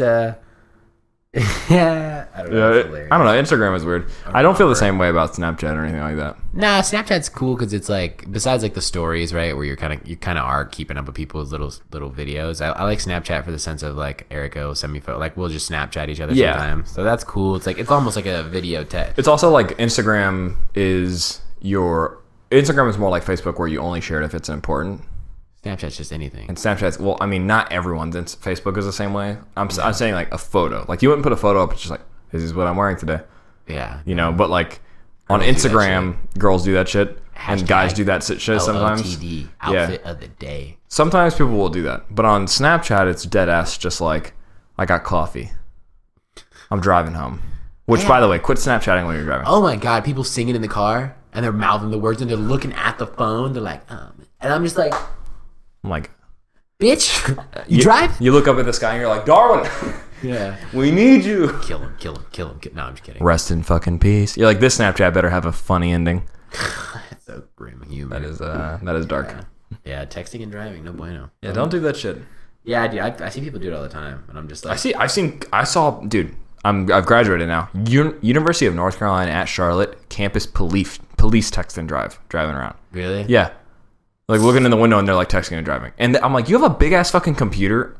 yeah, I don't know. I don't know. Instagram is weird. I don't feel the same way about Snapchat or anything like that. Nah, Snapchat's cool because it's like besides like the stories, right, where you kind of are keeping up with people's little videos. I like Snapchat for the sense of like Erica will send me photo, like we'll just Snapchat each other sometimes. So that's cool. It's like it's almost like a video text. It's also like Instagram is more like Facebook where you only share it if it's important. Snapchat's just anything. And Snapchat's, well, I mean, not everyone's. Facebook is the same way. I'm saying like a photo. Like you wouldn't put a photo up. It's just like, this is what I'm wearing today. Yeah. But like On Girls do that Instagram, girls do that shit, and Hashtag guys do that shit sometimes. LOTD, outfit of the day. Sometimes people will do that, but on Snapchat, it's dead ass. Just like, I got coffee. I'm driving home. Which, by the way, quit Snapchatting when you're driving. Oh my god, people singing in the car and they're mouthing the words and they're looking at the phone. They're like, and I'm just like, I'm like, bitch, you drive? You look up at the sky and you're like, Darwin, Yeah. we need you. Kill him. No, I'm just kidding. Rest in fucking peace. You're like, this Snapchat better have a funny ending. That's so grim humor. That is dark. Yeah, texting and driving, no bueno. Yeah, don't do that shit. Yeah, I do. I see people do it all the time, and I'm just like, Dude. I've graduated now. University of North Carolina at Charlotte, campus police text and driving around. really? Yeah, like looking in the window and they're like texting and driving. And I'm like, you have a big ass fucking computer.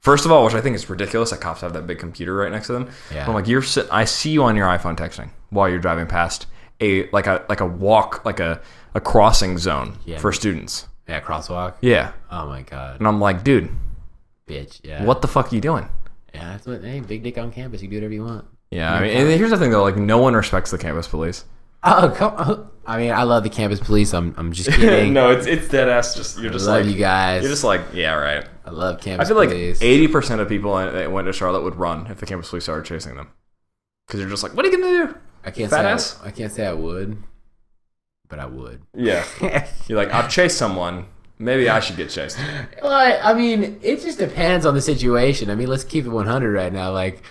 First of all, which I think is ridiculous, that cops have that big computer right next to them. Yeah. I'm like, I see you on your iPhone texting while you're driving past a crossing zone for students. Yeah, crosswalk. Yeah. Oh my god. And I'm like, dude, Bitch. Yeah. what the fuck are you doing? Yeah, that's what. Hey, big dick on campus. You can do whatever you want. Yeah, I mean, and here's the thing though, like no one respects the campus police. Oh, come on. I mean, I love the campus police. I'm just kidding. No, it's dead ass. You're just love like you guys. You're just like, yeah, right. I love campus I feel like police. 80% of people that went to Charlotte would run if the campus police started chasing them, because you're just like, what are you gonna do? I can't fat say ass? I can't say I would, but I would. Yeah. You're like, I'll chase someone. Maybe I should get chased. Well, I mean, it just depends on the situation. I mean, let's keep it 100 right now. Like,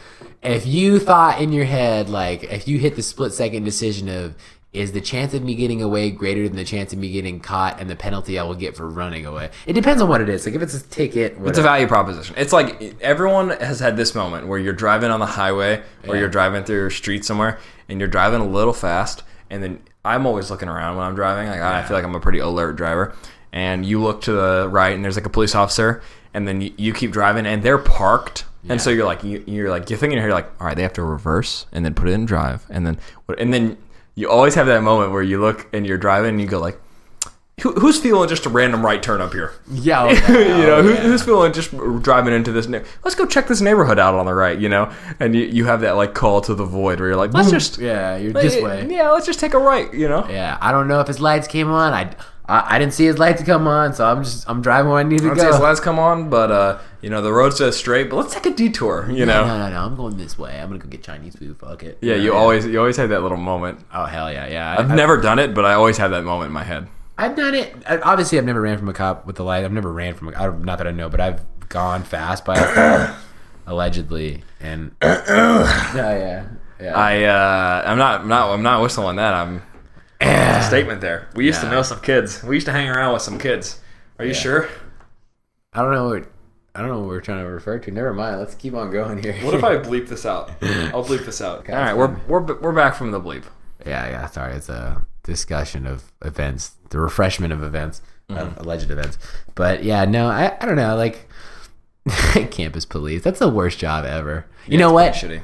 if you thought in your head, like, if you hit the split-second decision of, is the chance of me getting away greater than the chance of me getting caught and the penalty I will get for running away? It depends on what it is. Like, if it's a ticket, whatever. It's a value proposition. It's like everyone has had this moment where you're driving on the highway or you're driving through a street somewhere and you're driving a little fast, and then I'm always looking around when I'm driving. Like, I feel like I'm a pretty alert driver. And you look to the right and there's like a police officer, and then you keep driving and they're parked. Yeah. And so you're thinking in your head, you're like, all right, they have to reverse and then put it in drive. And then you always have that moment where you look and you're driving and you go like, who's feeling just a random right turn up here? Yeah. Who's feeling just driving into this? Let's go check this neighborhood out on the right, And you have that like call to the void where you're like, let's just. Yeah, you're this way. Yeah, let's just take a right, Yeah, I don't know if his lights came on. I didn't see his lights come on, so I'm driving where I need to go. I don't see his lights come on, but the road says straight. But let's take a detour. No, I'm going this way. I'm gonna go get Chinese food. Fuck it. Yeah, you always have that little moment. Oh hell yeah. I've never done it, but I always have that moment in my head. I've done it. Obviously, I've never ran from a cop with the light. I've never ran from not that I know, but I've gone fast by a car, allegedly. And yeah. I'm not whistling that. I'm. It's a statement there. We used to know some kids. We used to hang around with some kids. Are you sure? I don't know what we're trying to refer to. Never mind. Let's keep on going here. What if I bleep this out? I'll bleep this out. Okay, all right, we're back from the bleep. Yeah. Sorry, it's a discussion of events, the refreshment of events, of alleged events. But yeah, no, I don't know. Like campus police, that's the worst job ever. You know what? Shitty.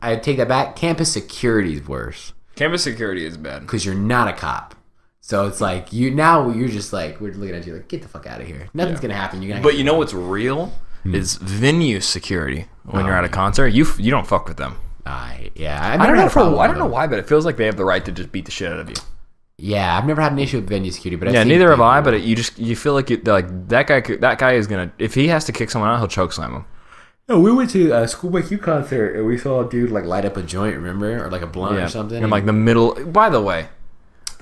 I take that back. Campus security is worse. Campus security is bad because you're not a cop. So it's like you're just like, we're looking at you like, get the fuck out of here. Nothing's gonna happen. But you know what's real is venue security. When you're at a concert, you don't fuck with them. I don't know why, but it feels like they have the right to just beat the shit out of you. Yeah, I've never had an issue with venue security, but neither have I. But you feel like that guy is gonna, if he has to kick someone out, he'll choke slam him. No, we went to a Schoolboy Q concert and we saw a dude like light up a joint, remember, or like a blunt or something. In like the middle. By the way,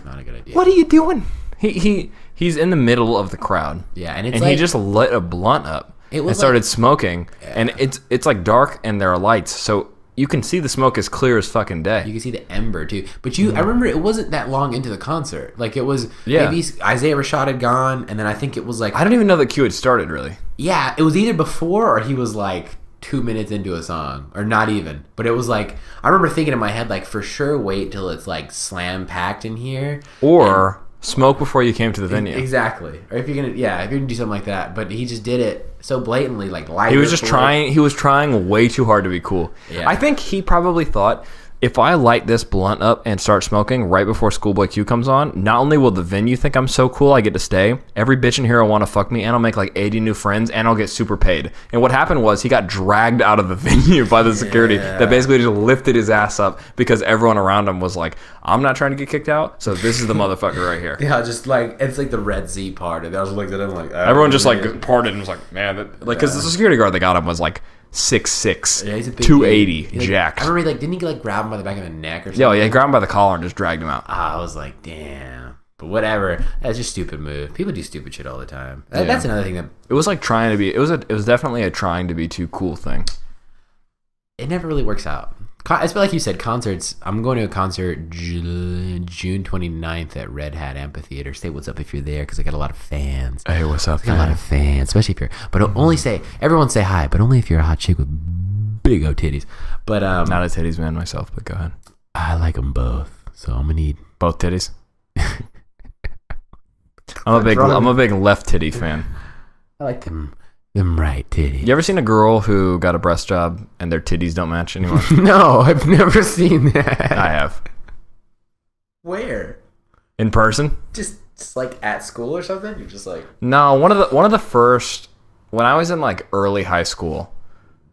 not a good idea. What are you doing? He's in the middle of the crowd. Yeah, and he just lit a blunt up and started smoking. Yeah. And it's like dark and there are lights, so you can see the smoke as clear as fucking day. You can see the ember too. But I remember it wasn't that long into the concert. Like it was maybe Isaiah Rashad had gone, and then I think it was like, I don't even know that Q had started really. Yeah, it was either before or he was like 2 minutes into a song, or not even. But it was like, I remember thinking in my head, like, for sure wait till it's like slam packed in here, or smoke before you came to the venue. Exactly. Or if you're gonna do something like that. But he just did it so blatantly, like light. He was just trying. He was trying way too hard to be cool. Yeah. I think he probably thought if I light this blunt up and start smoking right before Schoolboy Q comes on, not only will the venue think I'm so cool, I get to stay, every bitch in here will want to fuck me, and I'll make like 80 new friends, and I'll get super paid. And what happened was he got dragged out of the venue by the security that basically just lifted his ass up because everyone around him was like, I'm not trying to get kicked out, so this is the motherfucker right here. Yeah, just like, it's like the Red Z part. And I was looked at him like, everyone just like parted and was like, man, because the security guard that got him was like 6'6", yeah, he's a big 280, dude. jacked. I remember, like, didn't he like grab him by the back of the neck or something? Yeah, he grabbed him by the collar and just dragged him out. I was like, damn. But whatever. That's just stupid move. People do stupid shit all the time. That's another thing that it was like trying to be. It was definitely a trying to be too cool thing. it never really works out. It's like you said, concerts. I'm going to a concert June 29th at Red Hat Amphitheater. Say what's up if you're there, because I got a lot of fans. Hey, what's up? I got a lot of fans, especially if you're. But only say everyone say hi, but only if you're a hot chick with big old titties. But not a titties man myself, but go ahead. I like them both, so I'm gonna need both titties. I'm a big left titty fan. I like them right titties. You ever seen a girl who got a breast job and their titties don't match anymore? No, I've never seen that. I have. Where? In person? Just like at school or something? You're just like... No, one of the first, when I was in like early high school,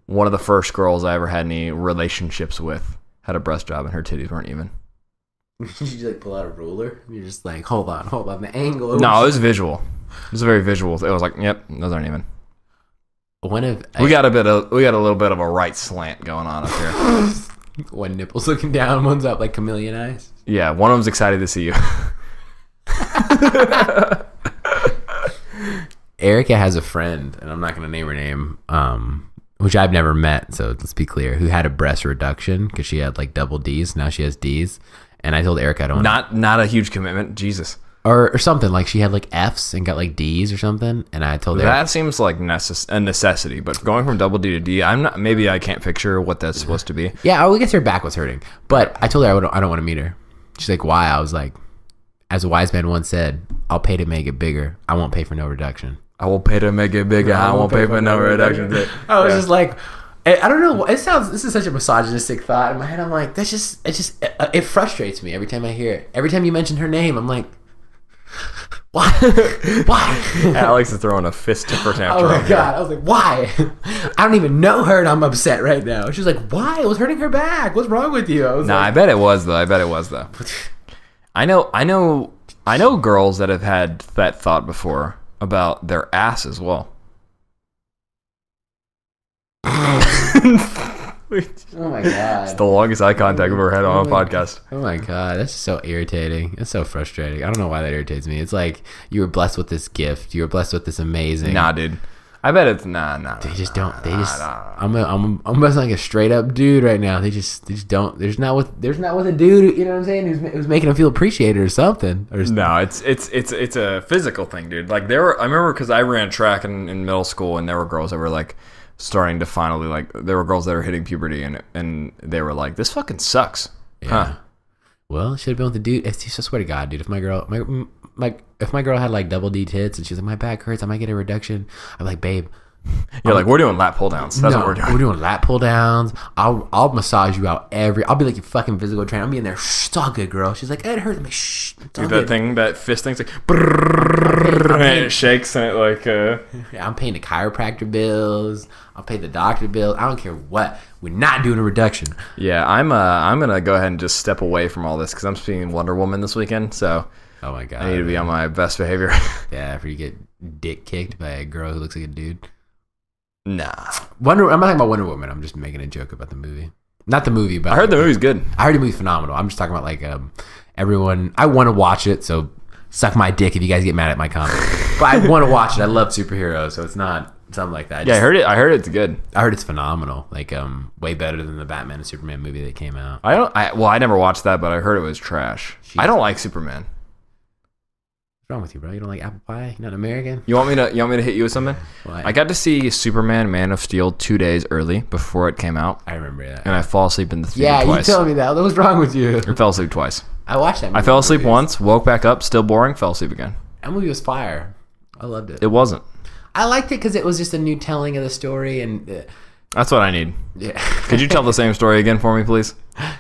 one of the first girls I ever had any relationships with had a breast job and her titties weren't even. Did you like pull out a ruler? You're just like, hold on, the angle. No, it was visual. It was very visual. It was like, yep, those aren't even. We got a little bit of a right slant going on up here. One nipple's looking down, one's up like chameleon eyes. Yeah, one of them's excited to see you. Erica has a friend, and I'm not going to name her name, which I've never met, so let's be clear, who had a breast reduction because she had like double D's. Now she has D's. And I told Erica I don't not a huge commitment. Jesus. Or something, like she had like F's and got like D's or something, and I told her that seems like a necessity, but going from double D to D, maybe I can't picture what that's supposed to be. Yeah, I guess her back was hurting, but I told her I don't want to meet her. She's like, why? I was like, as a wise man once said, I'll pay to make it bigger. I won't pay for no reduction. I will pay to make it bigger. I won't pay for no reduction. I was just like, I don't know. This is such a misogynistic thought in my head. I'm like, it frustrates me every time I hear it. Every time you mention her name, I'm like, why? Why? Alex is throwing a fist temper tantrum. Oh my God. I was like, why? I don't even know her and I'm upset right now. She's like, why? It was hurting her back. What's wrong with you? I bet it was though. I know girls that have had that thought before about their ass as well. Oh my God. It's the longest eye contact we've ever had on a podcast. Oh my God. That's just so irritating. It's so frustrating. I don't know why that irritates me. It's like you were blessed with this gift. You were blessed with this amazing. Nah, dude. I bet it's nah. They just don't. I'm almost like a straight up dude right now. They just don't. There's not with a dude. You know what I'm saying? Who's making them feel appreciated or something. No, it's a physical thing, dude. Like I remember because I ran track in middle school and there were girls that were like starting to finally like there were girls that were hitting puberty and they were like, this fucking sucks. Yeah. Huh. Well, it should have been with the dude. I swear to God, dude. If my girl had like double D tits and she's like, my back hurts, I might get a reduction. I'm like, babe. You're like, we're doing lap pull downs. That's what we're doing. We're doing lap pull downs. I'll massage you out I'll be like your fucking physical trainer. I'll be in there. Shh, it's all good, girl. She's like, it hurts. I'm like, shh. Dude, that fist thing's like, and it shakes and it like. Yeah, I'm paying the chiropractor bills. I'll pay the doctor bills. I don't care what. We're not doing a reduction. Yeah, I'm gonna go ahead and just step away from all this because I'm seeing Wonder Woman this weekend. So. Oh my God. I need to be on my best behavior. Yeah, after you get dick kicked by a girl who looks like a dude. Nah. I'm not talking about Wonder Woman. I'm just making a joke about the movie. Not the movie, but I heard the movie's good. I heard the movie's phenomenal. I'm just talking about like everyone. I want to watch it, so suck my dick if you guys get mad at my comment. But I want to watch it. I love superheroes, so it's not something like that. I heard it. I heard it's good. I heard it's phenomenal. Like way better than the Batman and Superman movie that came out. I never watched that, but I heard it was trash. I don't like Superman. What's wrong with you, bro? You don't like apple pie? You're not American? You want me to hit you with something? What? I got to see Superman Man of Steel 2 days early before it came out. I remember that. And I fall asleep in the theater twice. Yeah, you told me that. What's wrong with you? I fell asleep twice. I watched that movie. I fell asleep once, woke back up, still boring, fell asleep again. That movie was fire. I loved it. It wasn't. I liked it because it was just a new telling of the story, and That's what I need. Yeah. Could you tell the same story again for me, please?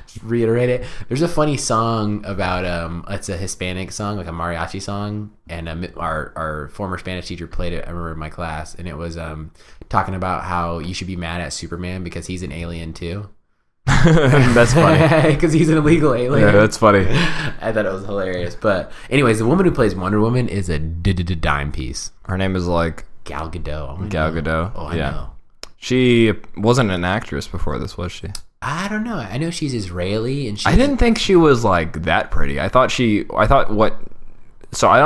Just reiterate it. There's a funny song about it's a Hispanic song, like a mariachi song, and our former Spanish teacher played it. I remember in my class, and it was talking about how you should be mad at Superman because he's an alien too. That's funny because he's an illegal alien. Yeah, that's funny. I thought it was hilarious. But anyways, the woman who plays Wonder Woman is a dime piece. Her name is like Gal Gadot. Gal Gadot. Oh, I know. She wasn't an actress before this, was she? I don't know. I know she's Israeli, and I didn't think she was like that pretty. I don't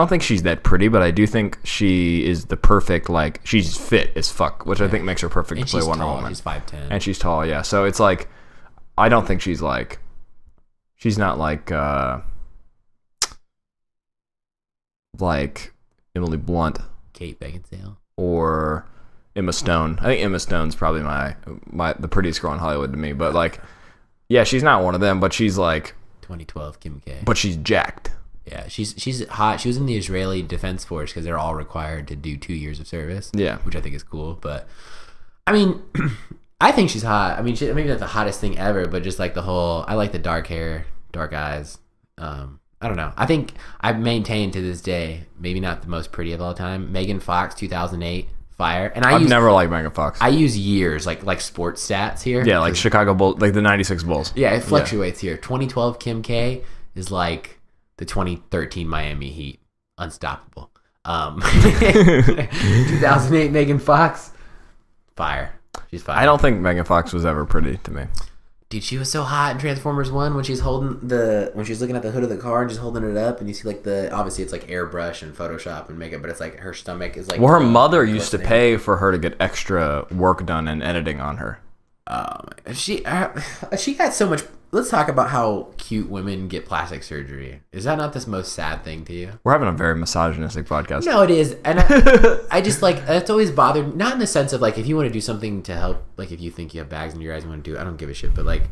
think she's that pretty, but I do think she is the perfect, like, she's fit as fuck, which I think makes her perfect to play Wonder Woman. She's 5'10". And she's tall, yeah. So it's like, I don't think she's not like Emily Blunt. Kate Beckinsale. Or Emma Stone. I think Emma Stone's probably the prettiest girl in Hollywood to me. But like, yeah, she's not one of them. But she's like 2012 Kim K. But she's jacked. Yeah, she's hot. She was in the Israeli Defense Force because they're all required to do 2 years of service. Yeah, which I think is cool. But I mean, I think she's hot. I mean, maybe not the hottest thing ever, but just like the whole. I like the dark hair, dark eyes. I don't know. I think I've maintained to this day, maybe not the most pretty of all time. Megan Fox, 2008. Fire. And I've never liked Megan Fox. I use years, like sports stats here. Yeah, like Chicago Bulls, like the 96 Bulls. Yeah, it fluctuates here. 2012 Kim K is like the 2013 Miami Heat. Unstoppable. 2008 Megan Fox. Fire. She's fire. I don't think Megan Fox was ever pretty to me. Dude, she was so hot in Transformers 1 when she's looking at the hood of the car and just holding it up, and you see like obviously it's like airbrush and Photoshop and makeup, but it's like her stomach is like. Well, her mother used to pay for her to get extra work done and editing on her. She got so much. Let's talk about how cute women get plastic surgery. Is that not the most sad thing to you? We're having a very misogynistic podcast. No, it is, and I just like it's always bothered. Not in the sense of like if you want to do something to help, like if you think you have bags in your eyes, you want to do it. I don't give a shit. But like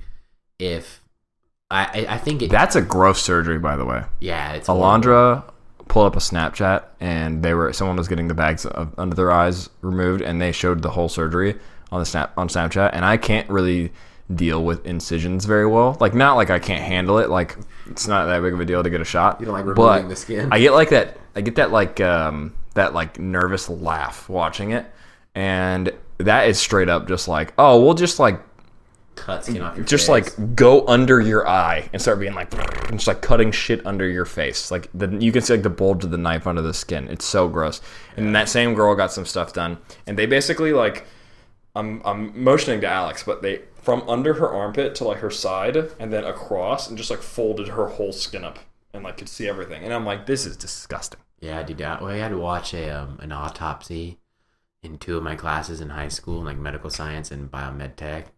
if I think that's a gross surgery, by the way. Yeah, it's Alondra pulled up a Snapchat and someone was getting the bags under their eyes removed, and they showed the whole surgery on Snapchat, and I can't really deal with incisions very well. Like, not like I can't handle it. Like, it's not that big of a deal to get a shot. You don't like removing the skin. I get like that. I get that like nervous laugh watching it, and that is straight up just like, oh, we'll just like cut skin off your just face. Like go under your eye and start being like and just like cutting shit under your face. Like you can see like the bulge of the knife under the skin. It's so gross. And that same girl got some stuff done, and they basically like. I'm motioning to Alex, but they from under her armpit to like her side and then across and just like folded her whole skin up and like could see everything. And I'm like, this is disgusting. Yeah, dude. I had to watch an autopsy in 2 of my classes in high school, like medical science and biomed tech,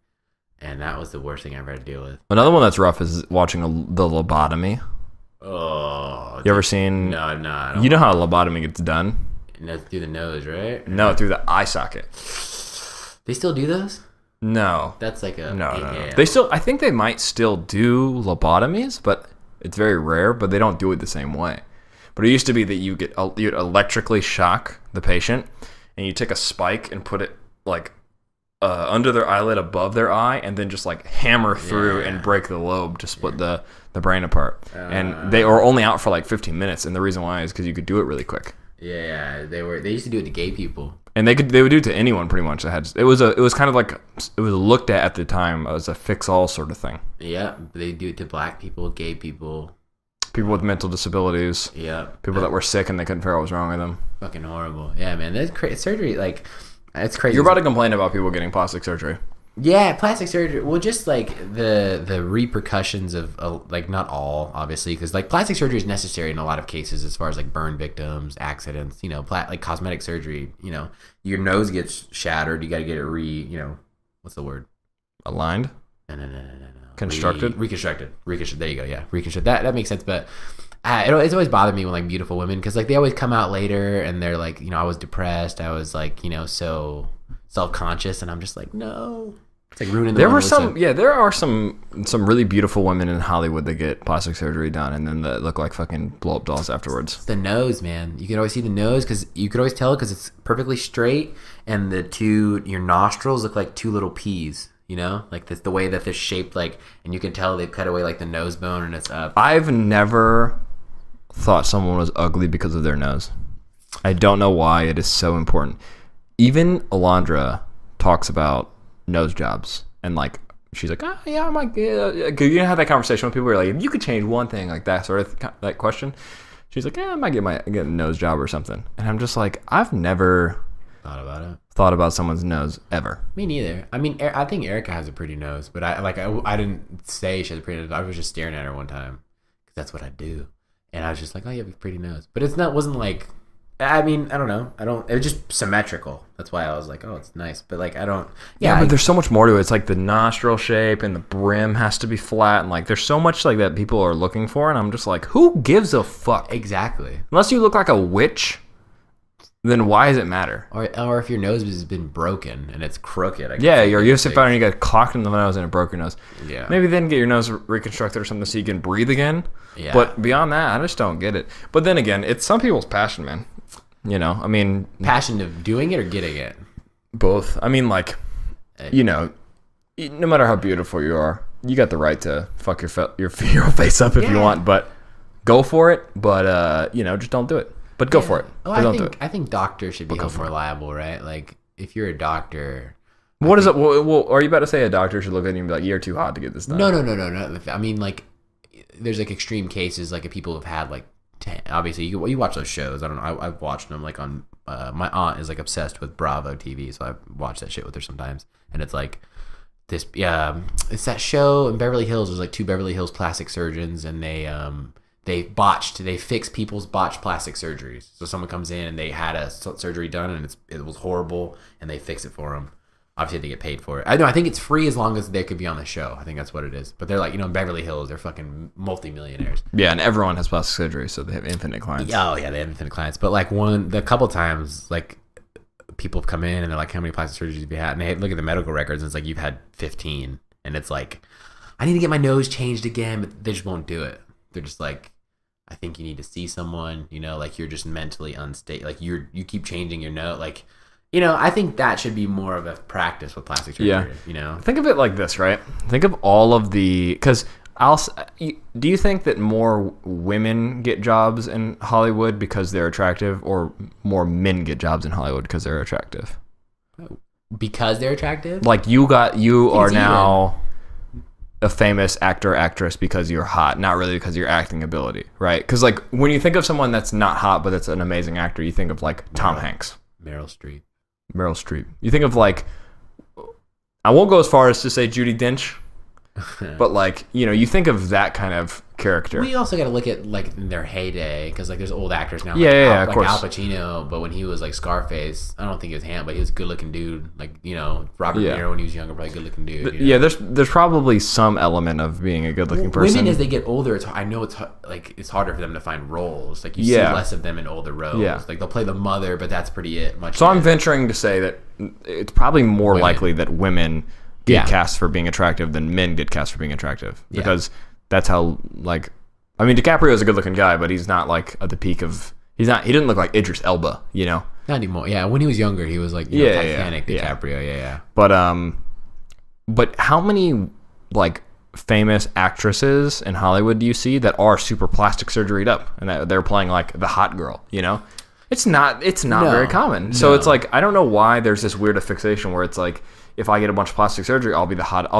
and that was the worst thing I ever had to deal with. Another one that's rough is watching the lobotomy. Oh, you ever seen? No, I'm not. You know how a lobotomy gets done? Through the nose, right? No, through the eye socket. They still do those? No. That's like a... No. I think they might still do lobotomies, but it's very rare, but they don't do it the same way. But it used to be that you'd electrically shock the patient, and you take a spike and put it like under their eyelid above their eye, and then just like hammer through and break the lobe to split the brain apart. And they were only out for like 15 minutes, and the reason why is because you could do it really quick. Yeah, they used to do it to gay people. And they would do it to anyone pretty much that had it was kind of like it was looked at the time as a fix-all sort of thing. Yeah, they do it to black people, gay people, people with mental disabilities. Yeah, people that were sick and they couldn't figure out what was wrong with them. Fucking horrible. Yeah, man, that's surgery. Like, it's crazy. You're about to complain about people getting plastic surgery. Yeah, plastic surgery. Well, just like the repercussions of like not all, obviously, because like plastic surgery is necessary in a lot of cases as far as like burn victims, accidents. You know, like cosmetic surgery. You know, your nose gets shattered. You got to get it what's the word? Aligned. No. Constructed. Reconstructed. There you go. Yeah, reconstruct. That makes sense. But it's always bothered me when like beautiful women, because like they always come out later and they're like, you know, I was depressed. I was like, you know, so self-conscious, and I'm just like, no. It's like ruining the There Mona were Lisa. some, yeah, there are some really beautiful women in Hollywood that get plastic surgery done and then that look like fucking blow up dolls afterwards. The nose, man. You can always see the nose because you could always tell because it's perfectly straight, and your nostrils look like two little peas. You know, like the way that they're shaped, like, and you can tell they've cut away like the nose bone and it's up. I've never thought someone was ugly because of their nose. I don't know why it is so important. Even Alondra talks about nose jobs and like she's like, oh yeah, I might get. You know, have that conversation with people who are like, if you could change one thing, like that sort of that question. She's like, yeah, I might get a nose job or something, and I'm just like, I've never thought about someone's nose ever. Me neither. I mean, I think Erica has a pretty nose, but I didn't say she has a pretty nose. I was just staring at her one time because that's what I do, and I was just like, oh, you have a pretty nose, but wasn't like. I mean, I don't know. It was just symmetrical. That's why I was like, oh, it's nice. But like, I don't. Yeah, but there's so much more to it. It's like the nostril shape and the brim has to be flat. And like, there's so much like that people are looking for. And I'm just like, who gives a fuck? Exactly. Unless you look like a witch, then why does it matter? Or if your nose has been broken and it's crooked. Yeah, you're sick and you got clocked in the nose and it broke your nose. Yeah. Maybe then get your nose reconstructed or something so you can breathe again. Yeah. But beyond that, I just don't get it. But then again, it's some people's passion, man. You know, I mean... Passion of doing it or getting it? Both. I mean, like, you know, no matter how beautiful you are, you got the right to fuck your face up if you want, but go for it. But, you know, just don't do it. But go for it. Oh, But don't do it. I think doctors should be held more liable, right? Like, if you're a doctor... What is it? Well, are you about to say a doctor should look at you and be like, you're too hot to get this done? No. I mean, like, there's, like, extreme cases, like, if people have had, like, obviously you watch those shows. I don't know. I've watched them like on my aunt is like obsessed with Bravo TV, so I watch that shit with her sometimes. And it's like this, it's that show in Beverly Hills. There's like two Beverly Hills plastic surgeons, and they fix people's botched plastic surgeries. So someone comes in and they had a surgery done and it was horrible, and they fix it for them. Obviously, they get paid for it. I think it's free as long as they could be on the show. I think that's what it is. But they're like, you know, in Beverly Hills, they're fucking multimillionaires. Yeah, and everyone has plastic surgery, so they have infinite clients. Oh, yeah, they have infinite clients. But like the couple times, like people have come in and they're like, how many plastic surgeries have you had? And they look at the medical records and it's like, you've had 15. And it's like, I need to get my nose changed again, but they just won't do it. They're just like, I think you need to see someone, you know, like you're just mentally unstable. Like you keep changing your nose, like... You know, I think that should be more of a practice with plastic surgery. Yeah. You know, think of it like this, right? Think of all of the because do you think that more women get jobs in Hollywood because they're attractive, or more men get jobs in Hollywood because they're attractive? Because they're attractive? Like you are now a famous actor, actress because you're hot, not really because of your acting ability, right? Because like when you think of someone that's not hot but that's an amazing actor, you think of like Tom Hanks, Meryl Streep. You think of like, I won't go as far as to say Judi Dench, but like, you know, you think of that kind of character. We also got to look at like in their heyday, because like there's old actors now. Of like course. Al Pacino, but when he was like Scarface, I don't think he was but he was a good looking dude. Like, you know, Robert De Niro when he was younger, probably a good looking dude. You know? Yeah, there's probably some element of being a good looking person. Women, as they get older, I know it's like it's harder for them to find roles. Like you see less of them in older roles. Yeah. Like they'll play the mother, but that's pretty it. I'm venturing to say that it's probably more likely that women get cast for being attractive than men get cast for being attractive, because that's how, like, I mean, DiCaprio is a good looking guy, but he's not like at the peak of, he didn't look like Idris Elba, you know? Not anymore. Yeah, when he was younger, he was like, Titanic DiCaprio. Yeah. But how many like famous actresses in Hollywood do you see that are super plastic surgeryed up and that they're playing like the hot girl, you know? It's not very common. So it's like, I don't know why there's this weird fixation where it's like, if I get a bunch of plastic surgery, I'll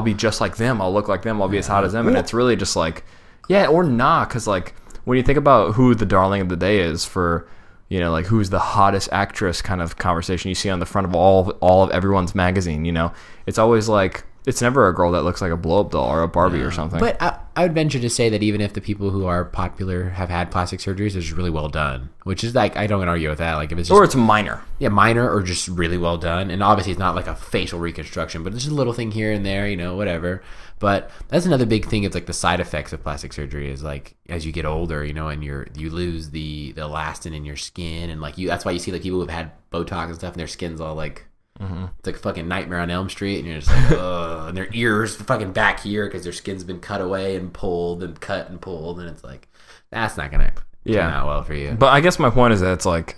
be just like them. I'll look like them. I'll be as hot as them. And it's really just like, or not. Cause like when you think about who the darling of the day is for, you know, like who's the hottest actress kind of conversation you see on the front of all of everyone's magazine, you know, it's always like, it's never a girl that looks like a blow-up doll or a Barbie or something. But I would venture to say that even if the people who are popular have had plastic surgeries, it's really well done. Which is like, I don't argue with that. Like if it's just, or it's minor. Yeah, minor or just really well done. And obviously it's not like a facial reconstruction, but it's just a little thing here and there, you know, whatever. But that's another big thing. It's like the side effects of plastic surgery is like as you get older, you know, and you lose the elastin in your skin, and like that's why you see like people who've had Botox and stuff and their skin's all like It's like fucking Nightmare on Elm Street, and you're just like, ugh. And their ears fucking back here because their skin's been cut away and pulled and cut and pulled, and it's like, that's not gonna turn out well for you. But I guess my point is that it's like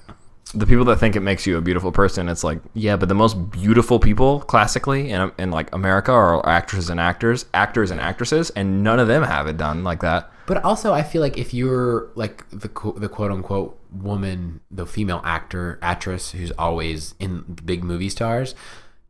the people that think it makes you a beautiful person, it's like, yeah, but the most beautiful people classically in like America are actors and actresses, and none of them have it done like that. But also, I feel like if you're like the quote unquote woman, the female actress who's always in big movie stars,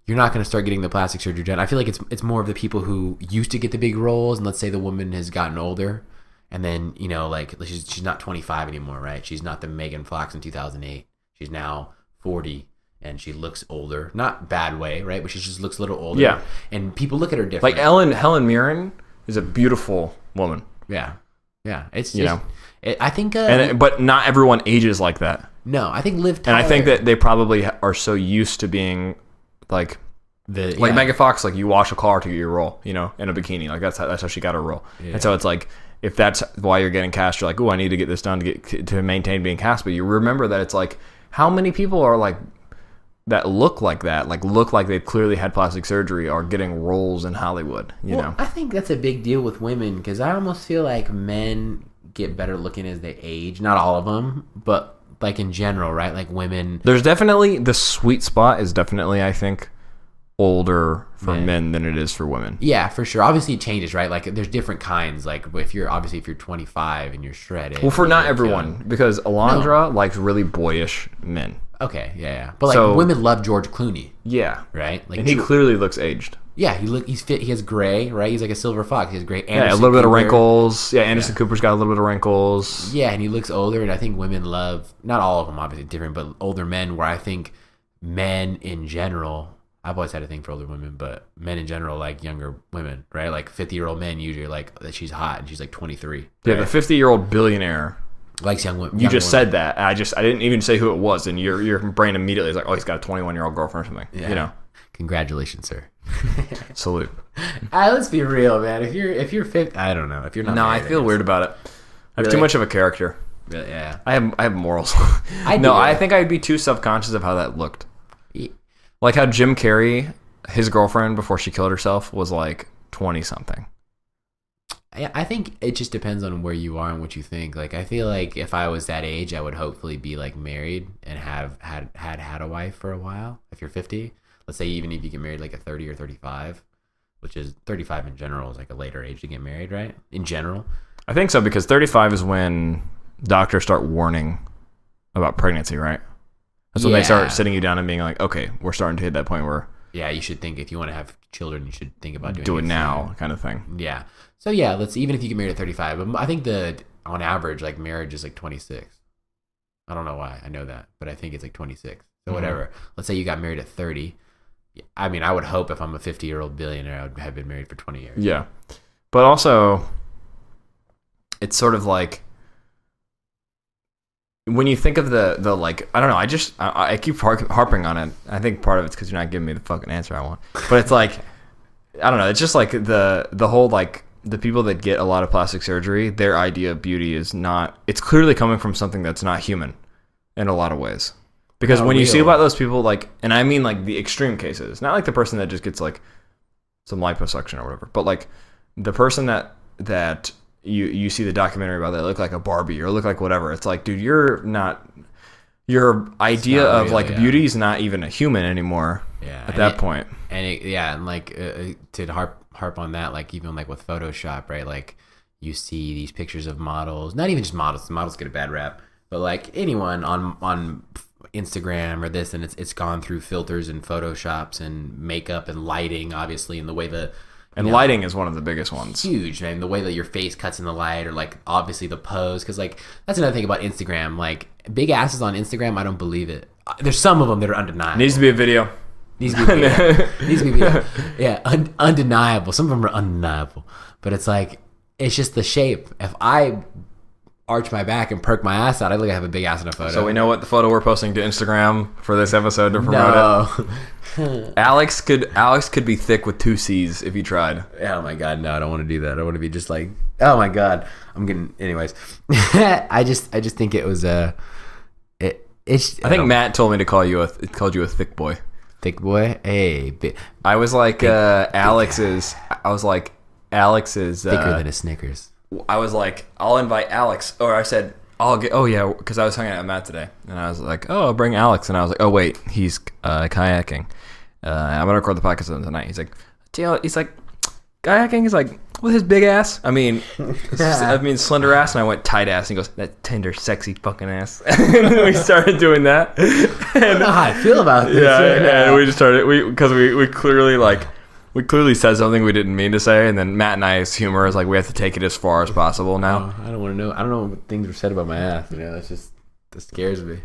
you're not going to start getting the plastic surgery done. I feel like it's more of the people who used to get the big roles, and let's say the woman has gotten older, and then, you know, like she's not 25 anymore, right? She's not the Megan Fox in 2008. She's now 40 and she looks older. Not bad way, right? But she just looks a little older. Yeah. And people look at her different. Like Helen Mirren is a beautiful woman. Yeah. Yeah. It's you know. I think but not everyone ages like that. No, I think Liv Tyler, and I think that they probably are so used to being like Megan Fox, like you wash a car to get your role, you know, in a bikini. Like that's how she got her role. Yeah. And so it's like, if that's why you're getting cast, you're like, oh, I need to get this done to maintain being cast. But you remember that it's like, how many people are like that look like they've clearly had plastic surgery are getting roles in Hollywood, you know? I think that's a big deal with women, because I almost feel like men get better looking as they age. Not all of them, but like in general, right? Like women. There's definitely, the sweet spot is definitely, I think, older for men than it is for women. Yeah, for sure. Obviously it changes, right? Like there's different kinds. Like if you're 25 and you're shredded. Well, for not everyone, because Alondra likes really boyish men. Okay, yeah. But like women love George Clooney. Yeah. Right? Like, and he clearly looks aged. Yeah, he's fit. He has gray, right? He's like a silver fox. He has gray. A little bit of wrinkles. Yeah, Anderson Cooper's got a little bit of wrinkles. Yeah, and he looks older, and I think women love, not all of them obviously different, but older men, where I think men in general, I've always had a thing for older women, but men in general like younger women, right? Like 50-year-old men usually like that she's hot and she's like 23. Right? Yeah, the 50-year-old billionaire likes young women. You just said that. I didn't even say who it was, and your brain immediately is like, oh, he's got a 21-year-old girlfriend or something. Yeah. You know. Congratulations, sir. Salute. Let's be real, man. If you're 50, I don't know. If you're not, no, I feel weird about it. I have too much of a character. Really? Yeah. I have morals. I think I'd be too self-conscious of how that looked. Like how Jim Carrey, his girlfriend before she killed herself was like 20-something. I think it just depends on where you are and what you think. Like, I feel like if I was that age, I would hopefully be like married and have had a wife for a while. If you're 50, let's say, even if you get married like at 30 or 35, which is 35 in general is like a later age to get married, right? In general. I think so, because 35 is when doctors start warning about pregnancy, right? That's when they start sitting you down and being like, okay, we're starting to hit that point where... Yeah, you should think if you want to have children, you should think about doing it now, kind of thing. Yeah. So yeah, even if you get married at 35, I think on average, like marriage is like 26. I don't know why I know that, but I think it's like 26. So whatever. Let's say you got married at 30. I mean, I would hope if I'm a 50-year-old billionaire, I would have been married for 20 years. Yeah. But also, it's sort of like, when you think of the like, I don't know, I keep harping on it. I think part of it's because you're not giving me the fucking answer I want. But it's like, I don't know, it's just like the whole, like, the people that get a lot of plastic surgery, their idea of beauty is not, it's clearly coming from something that's not human in a lot of ways. Because when you see about those people, like, and I mean like the extreme cases, not like the person that just gets like some liposuction or whatever, but like the person that you see the documentary about that look like a Barbie or look like whatever. It's like, dude, your idea of real, like beauty is not even a human anymore at that point. And like to harp on that, like even like with Photoshop, right? Like you see these pictures of models, not even just models. Models get a bad rap, but like anyone on Instagram or this, and it's gone through filters and Photoshops and makeup and lighting, obviously, and the way lighting is one of the biggest ones. Huge, man. The way that your face cuts in the light, or like obviously the pose, because like that's another thing about Instagram. Like big asses on Instagram, I don't believe it. There's some of them that are undeniable. Needs to be a video. Needs to be video. Yeah, undeniable. Some of them are undeniable, but it's like, it's just the shape. If I arch my back and perk my ass out, I look like I have a big ass in a photo. So we know what the photo we're posting to Instagram for this episode to promote it. Alex could be thick with 2 C's if he tried. Oh my god, no, I don't want to do that. I want to be just like, oh my god, I'm getting. Anyways, I just think it was I think Matt told me to called you a thick boy. thick boy. Hey, I was like Alex's. I was like Alex's. thicker than a Snickers. I was like, I'll invite Alex, or I said, I'll get. Oh yeah, because I was hanging out with Matt today, and I was like, oh, I'll bring Alex, and I was like, oh wait, he's kayaking. I'm gonna record the podcast with him tonight. He's like, kayaking. He's like, with his big ass. I mean, slender ass, and I went tight ass, and he goes, that tender, sexy fucking ass. And then we started doing that. I don't know how I feel about this. Yeah, and we just started because we clearly like. We clearly said something we didn't mean to say, and then Matt and I's humor is like we have to take it as far as possible now. I don't want to know. I don't know what things were said about my ass. That scares me.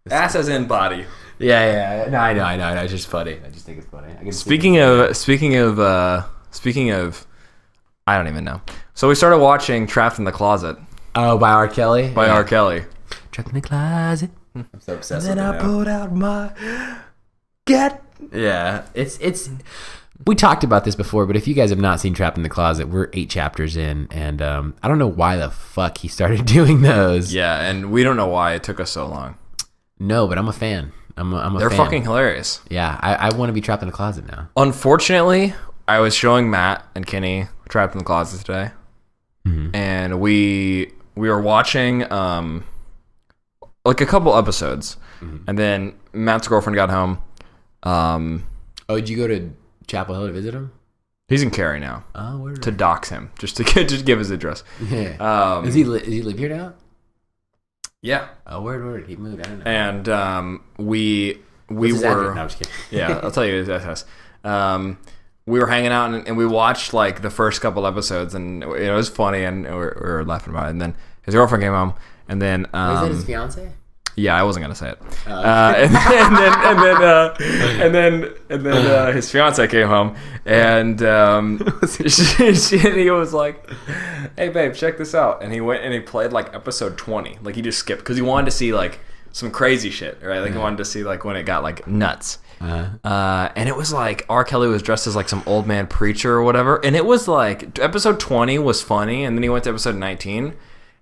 Ass as in body. Yeah. No, I know. It's just funny. I just think it's funny. Speaking of, I don't even know. So we started watching Trapped in the Closet. Oh, by R. Kelly. R. Kelly. Trapped in the closet. I'm so obsessed. And then I pulled out my Yeah, it's. We talked about this before, but if you guys have not seen Trapped in the Closet, we're 8 chapters in, and I don't know why the fuck he started doing those. Yeah, and we don't know why it took us so long. No, but I'm a fan. I'm a They're fan. fucking hilarious. Yeah, I want to be trapped in a closet now. Unfortunately, I was showing Matt and Kenny Trapped in the Closet today, and we were watching like a couple episodes, and then Matt's girlfriend got home. Oh, did you go to Chapel Hill to visit him? He's in Cary now. Oh, where? To dox him, just give his address. Yeah. Does he live here now? Yeah. Oh, word. He moved. I don't know. And we What's his address? were. No, I'm just kidding. Yeah, I'll tell you his address. We were hanging out and we watched like the first couple episodes, and it was funny, and we were laughing about it. And then his girlfriend came home, and then Is that his fiance? Yeah, I wasn't gonna say it. Oh. And then his fiance came home, and he was like, "Hey babe, check this out." And he went and he played like episode 20. Like he just skipped because he wanted to see like some crazy shit, right? Like he wanted to see like when it got like nuts. And it was like R. Kelly was dressed as like some old man preacher or whatever, and it was like episode 20 was funny, and then he went to episode 19,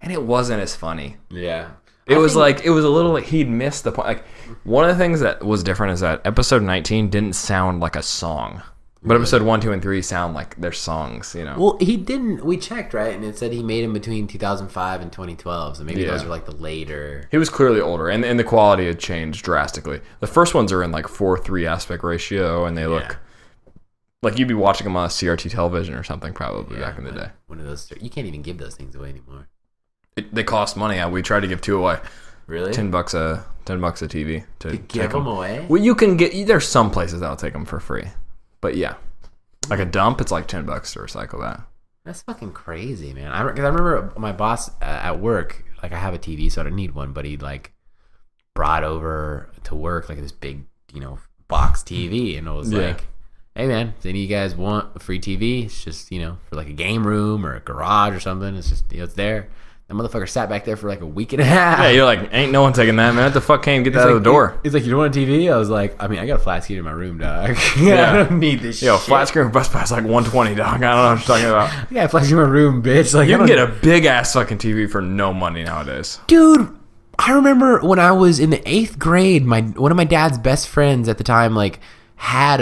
and it wasn't as funny. Yeah. It was a little like he'd missed the point. Like one of the things that was different is that episode 19 didn't sound like a song, but episode 1, 2, and 3 sound like they're songs. You know. Well, he didn't. We checked, right, and it said he made them between 2005 and 2012. So maybe those are like the later. He was clearly older, and the quality had changed drastically. The first ones are in like 4:3 aspect ratio, and they look like you'd be watching them on a CRT television or something, probably back in the day. One of those. You can't even give those things away anymore. They cost money. We tried to give 2 away. Really? $10 a TV to give them away. Well, you can get. There's some places that'll take them for free, but yeah, like a dump, it's like $10 to recycle that. That's fucking crazy, man. Because I remember my boss at work. Like I have a TV, so I don't need one, but he like brought over to work like this big, box TV, and it was like, hey man, if any of you guys want a free TV? It's just for like a game room or a garage or something. It's just it's there. That motherfucker sat back there for like a week and a half. Yeah, you're like, ain't no one taking that, man. What the fuck can't get that out of the door? He's like, you don't want a TV? I was like, I mean, I got a flat screen in my room, dog. I don't need this shit. Flat screen for Best Buy is like $120, dog. I don't know what you're talking about. I got a flat screen in my room, bitch. Like, you can get a big ass fucking TV for no money nowadays. Dude, I remember when I was in the 8th grade, one of my dad's best friends at the time, like, had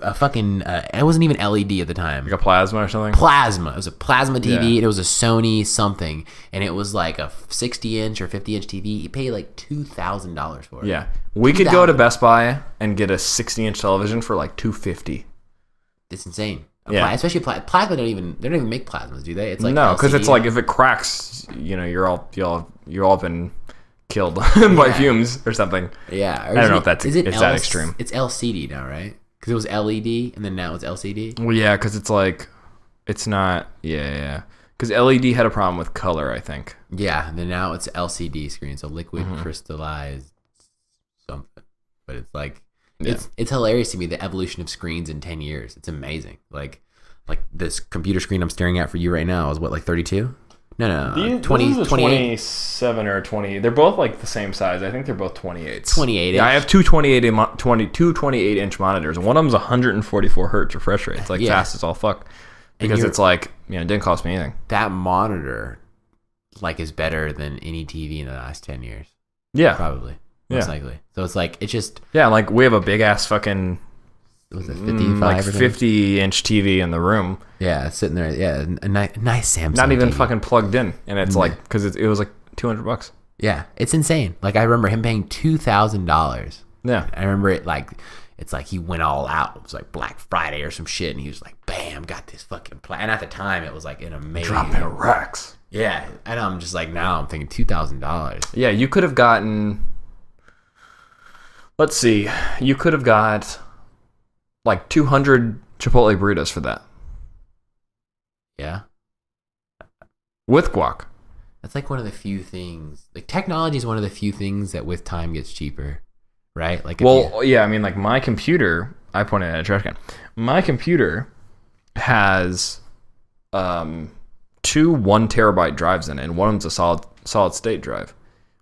a fucking it wasn't even LED at the time. Like a plasma or something? Plasma. It was a plasma TV, and it was a Sony something, and it was like a 60-inch or 50-inch TV. You pay like $2,000 for it. Yeah. We could go to Best Buy and get a 60-inch television for like $250. It's insane. Yeah. Especially plasma they don't even make plasmas, do they? It's like no, because it's like if it cracks, you're all been killed by fumes or something. Yeah. I don't know if it's that extreme. It's LCD now, right? Because it was LED, and then now it's LCD? Well, yeah, because it's like, it's not, yeah. Because LED had a problem with color, I think. Yeah, and then now it's LCD screen, so liquid crystallized something. But it's like, it's hilarious to me, the evolution of screens in 10 years. It's amazing. Like this computer screen I'm staring at for you right now is what, like 32? No. 27 or 20. They're both like the same size. I think they're both 28s. 28 Yeah, I have two 28-inch monitors. And one of them's 144 hertz refresh rate. It's like fast as all fuck. Because it's like, it didn't cost me anything. That monitor, like, is better than any TV in the last 10 years. Yeah. Probably. most likely. So it's like it's just like we have a big ass fucking was it 55 like or 50-inch TV in the room. Yeah, sitting there. Yeah, a nice Samsung. Not even TV. fucking plugged in, and it's like because it was like $200. Yeah, it's insane. Like I remember him paying $2,000. Yeah, I remember it like it's like he went all out. It was like Black Friday or some shit, and he was like, "Bam, got this fucking plan." And at the time, it was like an amazing dropping racks. Yeah, and I'm just like now I'm thinking $2,000. Yeah, you could have gotten. Let's see, you could have got like 200 Chipotle burritos for that. Yeah, with guac. That's like one of the few things. Like technology is one of the few things that with time gets cheaper, right? Like yeah, I mean, like my computer. I pointed at a trash can. My computer has 2 1 terabyte drives in it, and one of them's a solid state drive,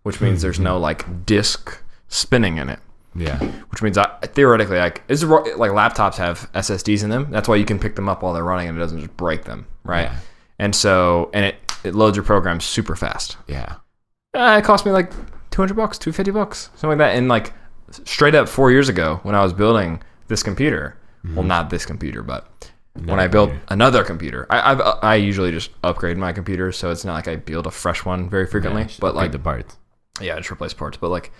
which means there's no like disk spinning in it. Yeah, which means theoretically, like laptops have SSDs in them. That's why you can pick them up while they're running, and it doesn't just break them, right? Yeah. And it loads your program super fast. Yeah, it cost me like $200, $250, something like that. And like straight up 4 years ago, when I was building this computer, well, not this computer, but when I built another computer, I usually just upgrade my computer, so it's not like I build a fresh one very frequently. Yeah, but like the parts, yeah, just replace parts. But like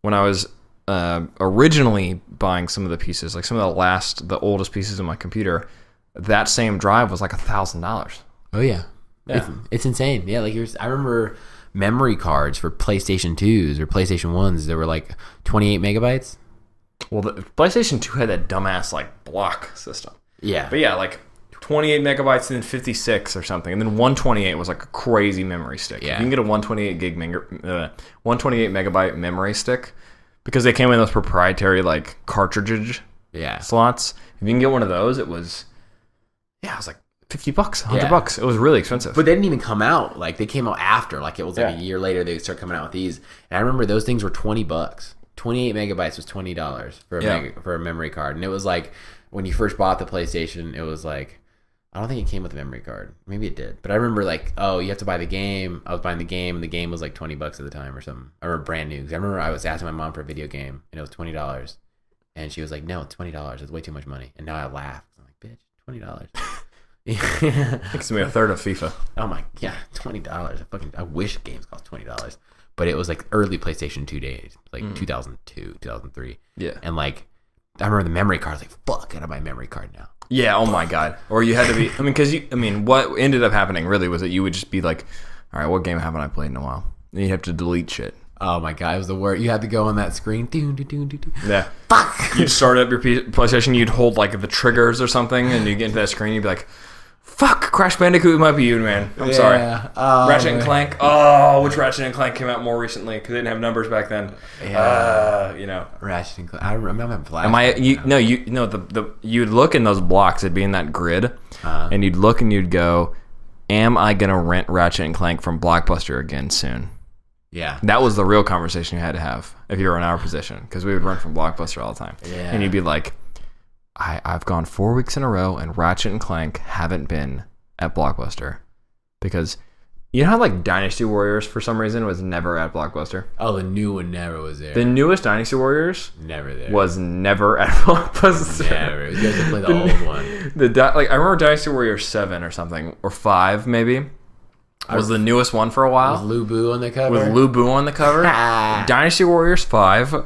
when I was originally buying some of the pieces, like some of the oldest pieces of my computer, that same drive was like $1,000. Oh yeah. It's insane. Yeah, like I remember memory cards for PlayStation 2s or PlayStation 1s. They were like 28 megabytes. Well, the PlayStation 2 had that dumbass like block system. Yeah. But yeah, like 28 megabytes and then 56 or something. And then 128 was like a crazy memory stick. Yeah. You can get a 128 megabyte memory stick because they came in those proprietary like cartridge slots. If you can get one of those, it was like $50, $100. It was really expensive. But they didn't even come out. Like they came out after. Like it was like a year later they start coming out with these. And I remember those things were $20. 28 megabytes was $20 for a memory card. And it was like when you first bought the PlayStation, it was like I don't think it came with a memory card. Maybe it did. But I remember like, oh, you have to buy the game. I was buying the game, and the game was like $20 at the time or something. I remember brand new. Because I remember I was asking my mom for a video game, and it was $20. And she was like, no, it's $20. It's way too much money. And now I laugh. I'm like, bitch, $20. It's me a third of FIFA. Oh my, yeah, $20. I wish games cost $20. But it was like early PlayStation 2 days, like 2002, 2003. Yeah. And like, I remember the memory card. I was like, fuck, I gotta buy a memory card now. Yeah, oh my God. Or you had to be, what ended up happening really was that you would just be like, all right, what game haven't I played in a while? And you'd have to delete shit. Oh my God, it was the worst. You had to go on that screen. Yeah. Fuck. You'd start up your PlayStation, you'd hold like the triggers or something, and you get into that screen, you'd be like, fuck, Crash Bandicoot might be you, man. I'm sorry. Ratchet and Clank. Oh, which Ratchet and Clank came out more recently because they didn't have numbers back then. Yeah. Ratchet and Clank. I remember you'd look in those blocks, it'd be in that grid, and you'd look and you'd go, am I going to rent Ratchet and Clank from Blockbuster again soon? Yeah. That was the real conversation you had to have if you were in our position, because we would rent from Blockbuster all the time. Yeah. And you'd be like, I've gone 4 weeks in a row and Ratchet and Clank haven't been at Blockbuster. Because you know how like Dynasty Warriors for some reason was never at Blockbuster? Oh, the new one never was there. The newest Dynasty Warriors never there. Was never at Blockbuster. Never. You guys have played the old one. I remember Dynasty Warriors 7 or something, or 5 maybe. Was the newest one for a while. With Lu Bu on the cover? With Lu Bu on the cover. Dynasty Warriors 5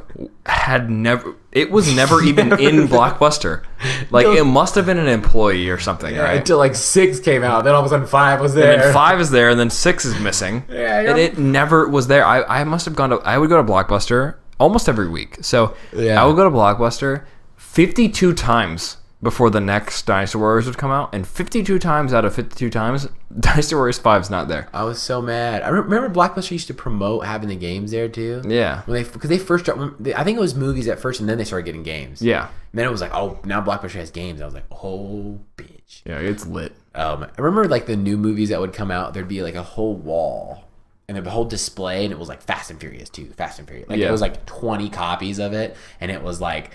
it was never even in Blockbuster. Like, it must have been an employee or something, right? Until like 6 came out. Then all of a sudden 5 was there. And then 5 is there, and then 6 is missing. And it never was there. I must have I would go to Blockbuster almost every week. So I would go to Blockbuster 52 times before the next Dynasty Warriors would come out, and 52 times out of 52 times, Dynasty Warriors 5's not there. I was so mad. I remember Blockbuster used to promote having the games there too. Yeah, because they first started, I think it was movies at first, and then they started getting games. Yeah, and then it was like, oh, now Blockbuster has games. I was like, oh, bitch. Yeah, it's lit. I remember like the new movies that would come out. There'd be like a whole wall, and there'd be a whole display, and it was like Fast and Furious 2, Fast and Furious. Like it was like 20 copies of it, and it was like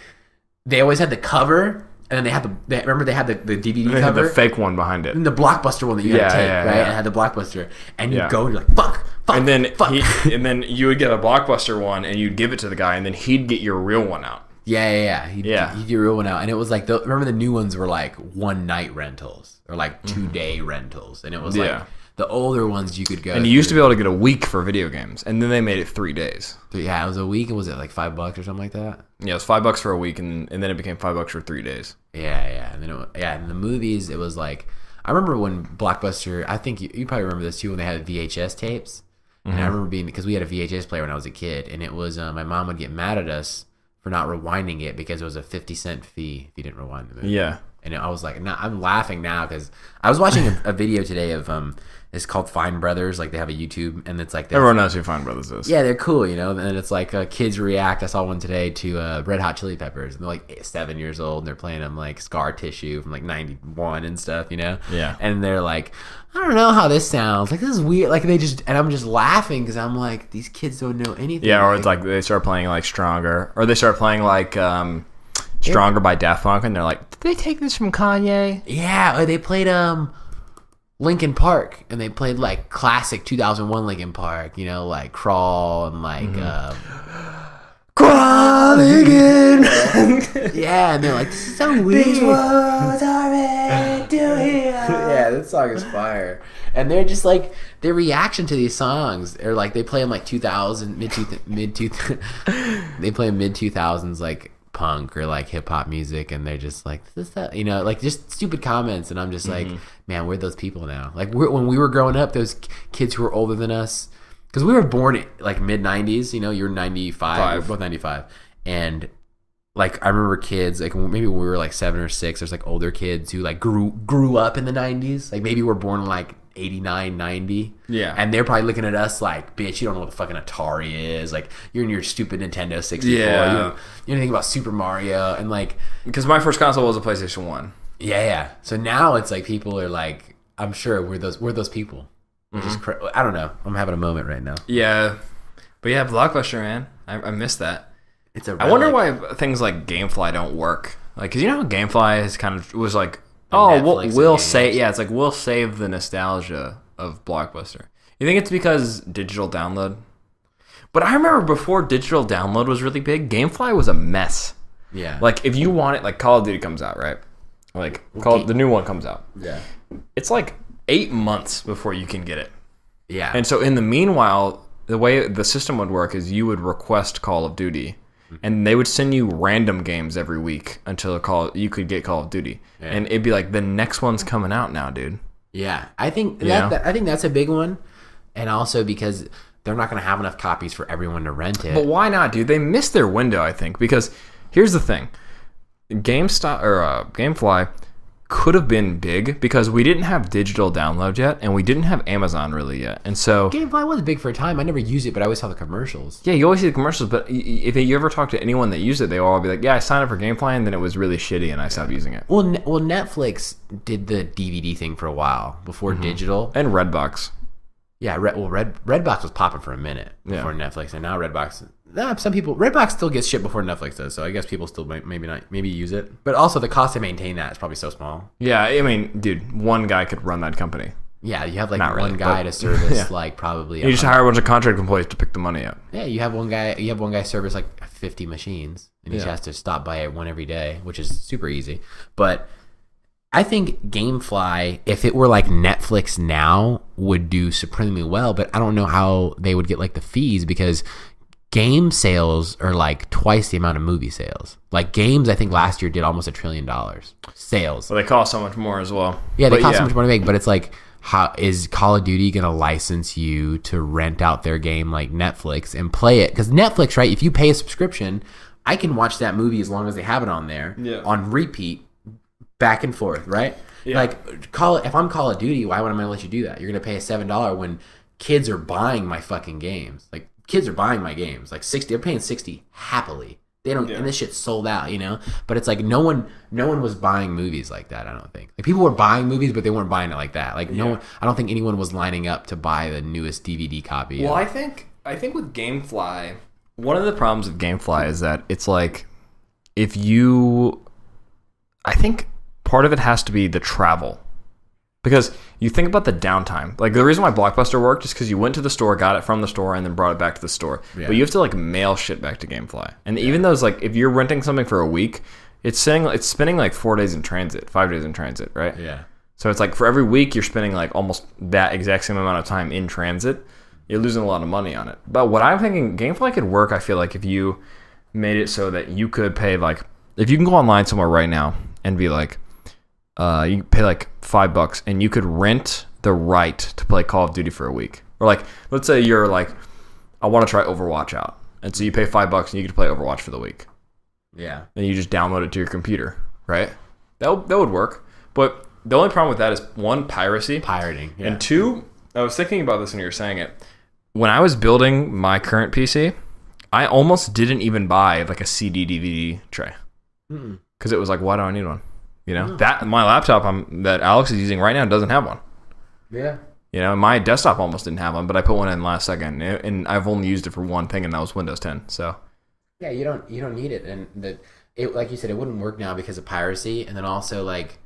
they always had the cover. And then they had the DVD they cover. Had the fake one behind it. And the Blockbuster one that you had to take, right? Yeah. And it had the Blockbuster. And you go and you're like, fuck, and then you would get a Blockbuster one, and you'd give it to the guy, and then he'd get your real one out. Yeah. He'd get your real one out, and it was like remember the new ones were like 1 night rentals or like 2-day rentals, and it was like the older ones you could go. And you used to be able to get a week for video games, and then they made it 3 days. Yeah, it was a week, and was it like $5 or something like that? Yeah, it was $5 for a week, and then it became $5 for 3 days. Yeah, and then and the movies, it was like I remember when Blockbuster. I think you probably remember this too when they had VHS tapes, and I remember because we had a VHS player when I was a kid, and it was my mom would get mad at us for not rewinding it because it was a 50-cent fee if you didn't rewind the movie. Yeah. And I was like, I'm laughing now because I was watching a video today of it's called Fine Brothers. Like they have a YouTube, and it's like everyone knows who Fine Brothers is. Yeah, they're cool, And it's like kids react. I saw one today to Red Hot Chili Peppers, and they're like 7 years old, and they're playing them like Scar Tissue from like '91 and stuff, Yeah. And they're like, I don't know how this sounds. Like this is weird. Like and I'm just laughing because I'm like, these kids don't know anything. Yeah, or it's like they start playing like Stronger, or they start playing like Stronger by Daft Punk, and they're like, did they take this from Kanye? Yeah, or they played Linkin Park, and they played like classic 2001 Linkin Park, like Crawl and like Crawl again. Yeah, and they're like, this is so weird. These words are meant to hear. Yeah, that song is fire. And they're just like, their reaction to these songs are like, they play them like 2000 they play mid 2000s like punk or like hip hop music, and they're just like, this is that, like just stupid comments, and I'm just like, man, we're those people now. Like when we were growing up, those kids who were older than us, because we were born like mid 90s, you're 95, we're both 95, and like I remember kids like maybe when we were like 7 or 6, there's like older kids who like grew up in the 90s, like maybe were born in like 89, 90. Yeah. And they're probably looking at us like, bitch, you don't know what the fucking Atari is. Like, you're in your stupid Nintendo 64. Yeah. You don't know anything about Super Mario. And like... Because my first console was a PlayStation 1. Yeah. So now it's like people are like, I'm sure we're those people. Which is I don't know. I'm having a moment right now. Yeah. But yeah, Blockbuster, man. I miss that. It's a I wonder why things like GameFly don't work. Like, because how GameFly is kind of... was like... we'll save. Yeah, it's like we'll save the nostalgia of Blockbuster. You think it's because digital download? But I remember before digital download was really big, GameFly was a mess. Yeah. Like if you want it, like Call of Duty comes out, right? Like the new one comes out. Yeah. It's like 8 months before you can get it. Yeah. And so in the meanwhile, the way the system would work is you would request Call of Duty. And they would send you random games every week until you could get Call of Duty, and it'd be like the next one's coming out now, dude. Yeah, I think I think that's a big one, and also because they're not going to have enough copies for everyone to rent it. But why not, dude? They missed their window, I think, because here's the thing: GameFly could have been big because we didn't have digital download yet, and we didn't have Amazon really yet, and so GameFly was big for a time. I never used it, but I always saw the commercials. Yeah, you always see the commercials, but if you ever talk to anyone that used it, they all be like, "Yeah, I signed up for GameFly, and then it was really shitty, and I stopped using it." Well, Netflix did the DVD thing for a while before digital, and Redbox. Yeah, Redbox was popping for a minute before Netflix, and now Redbox. Some people Redbox still gets shit before Netflix does, so I guess people still maybe use it. But also the cost to maintain that is probably so small. Yeah, I mean, dude, one guy could run that company. Yeah, you have like one guy to service like probably. You just hire a bunch of contract employees to pick the money up. Yeah, you have one guy. You have one guy service like 50 machines, and he just has to stop by one every day, which is super easy. But I think GameFly, if it were like Netflix now, would do supremely well. But I don't know how they would get like the fees because game sales are like twice the amount of movie sales. Like games, I think last year did almost $1 trillion sales. Well, they cost so much more as well. Yeah, they cost so much more to make. But it's like, how is Call of Duty gonna license you to rent out their game like Netflix and play it? Because Netflix, right? If you pay a subscription, I can watch that movie as long as they have it on there on repeat, back and forth, right? Yeah. Like if I'm Call of Duty, why would I let you do that? You're gonna pay a $7 when kids are buying my fucking games. Like kids are buying my games. Like 60, they're paying 60 happily. They don't, and this shit's sold out, But it's like no one was buying movies like that. I don't think. Like people were buying movies, but they weren't buying it like that. Like no one. I don't think anyone was lining up to buy the newest DVD copy. Well, I think with GameFly, one of the problems with GameFly is that it's like I think part of it has to be the travel. Because you think about the downtime. Like, the reason why Blockbuster worked is because you went to the store, got it from the store, and then brought it back to the store. Yeah. But you have to, like, mail shit back to GameFly. And even those, like, if you're renting something for a week, it's spending like 4 days in transit, 5 days in transit, right? Yeah. So it's like for every week, you're spending, like, almost that exact same amount of time in transit. You're losing a lot of money on it. But what I'm thinking, GameFly could work, I feel like, if you made it so that you could pay, like, if you can go online somewhere right now and be like, you pay like $5 and you could rent the right to play Call of Duty for a week. Or like, let's say you're like, I want to try Overwatch out. And so you pay $5 and you get to play Overwatch for the week. Yeah. And you just download it to your computer, right? That would work. But the only problem with that is, one, piracy. Pirating. Yeah. And two, I was thinking about this when you were saying it. When I was building my current PC, I almost didn't even buy like a CD DVD tray. Because it was like, why do I need one? You know, that my laptop that Alex is using right now doesn't have one. Yeah. You know, my desktop almost didn't have one, but I put one in last second, and I've only used it for one thing, and that was Windows 10. So. Yeah, you don't need it, and it like you said, it wouldn't work now because of piracy, and then also like,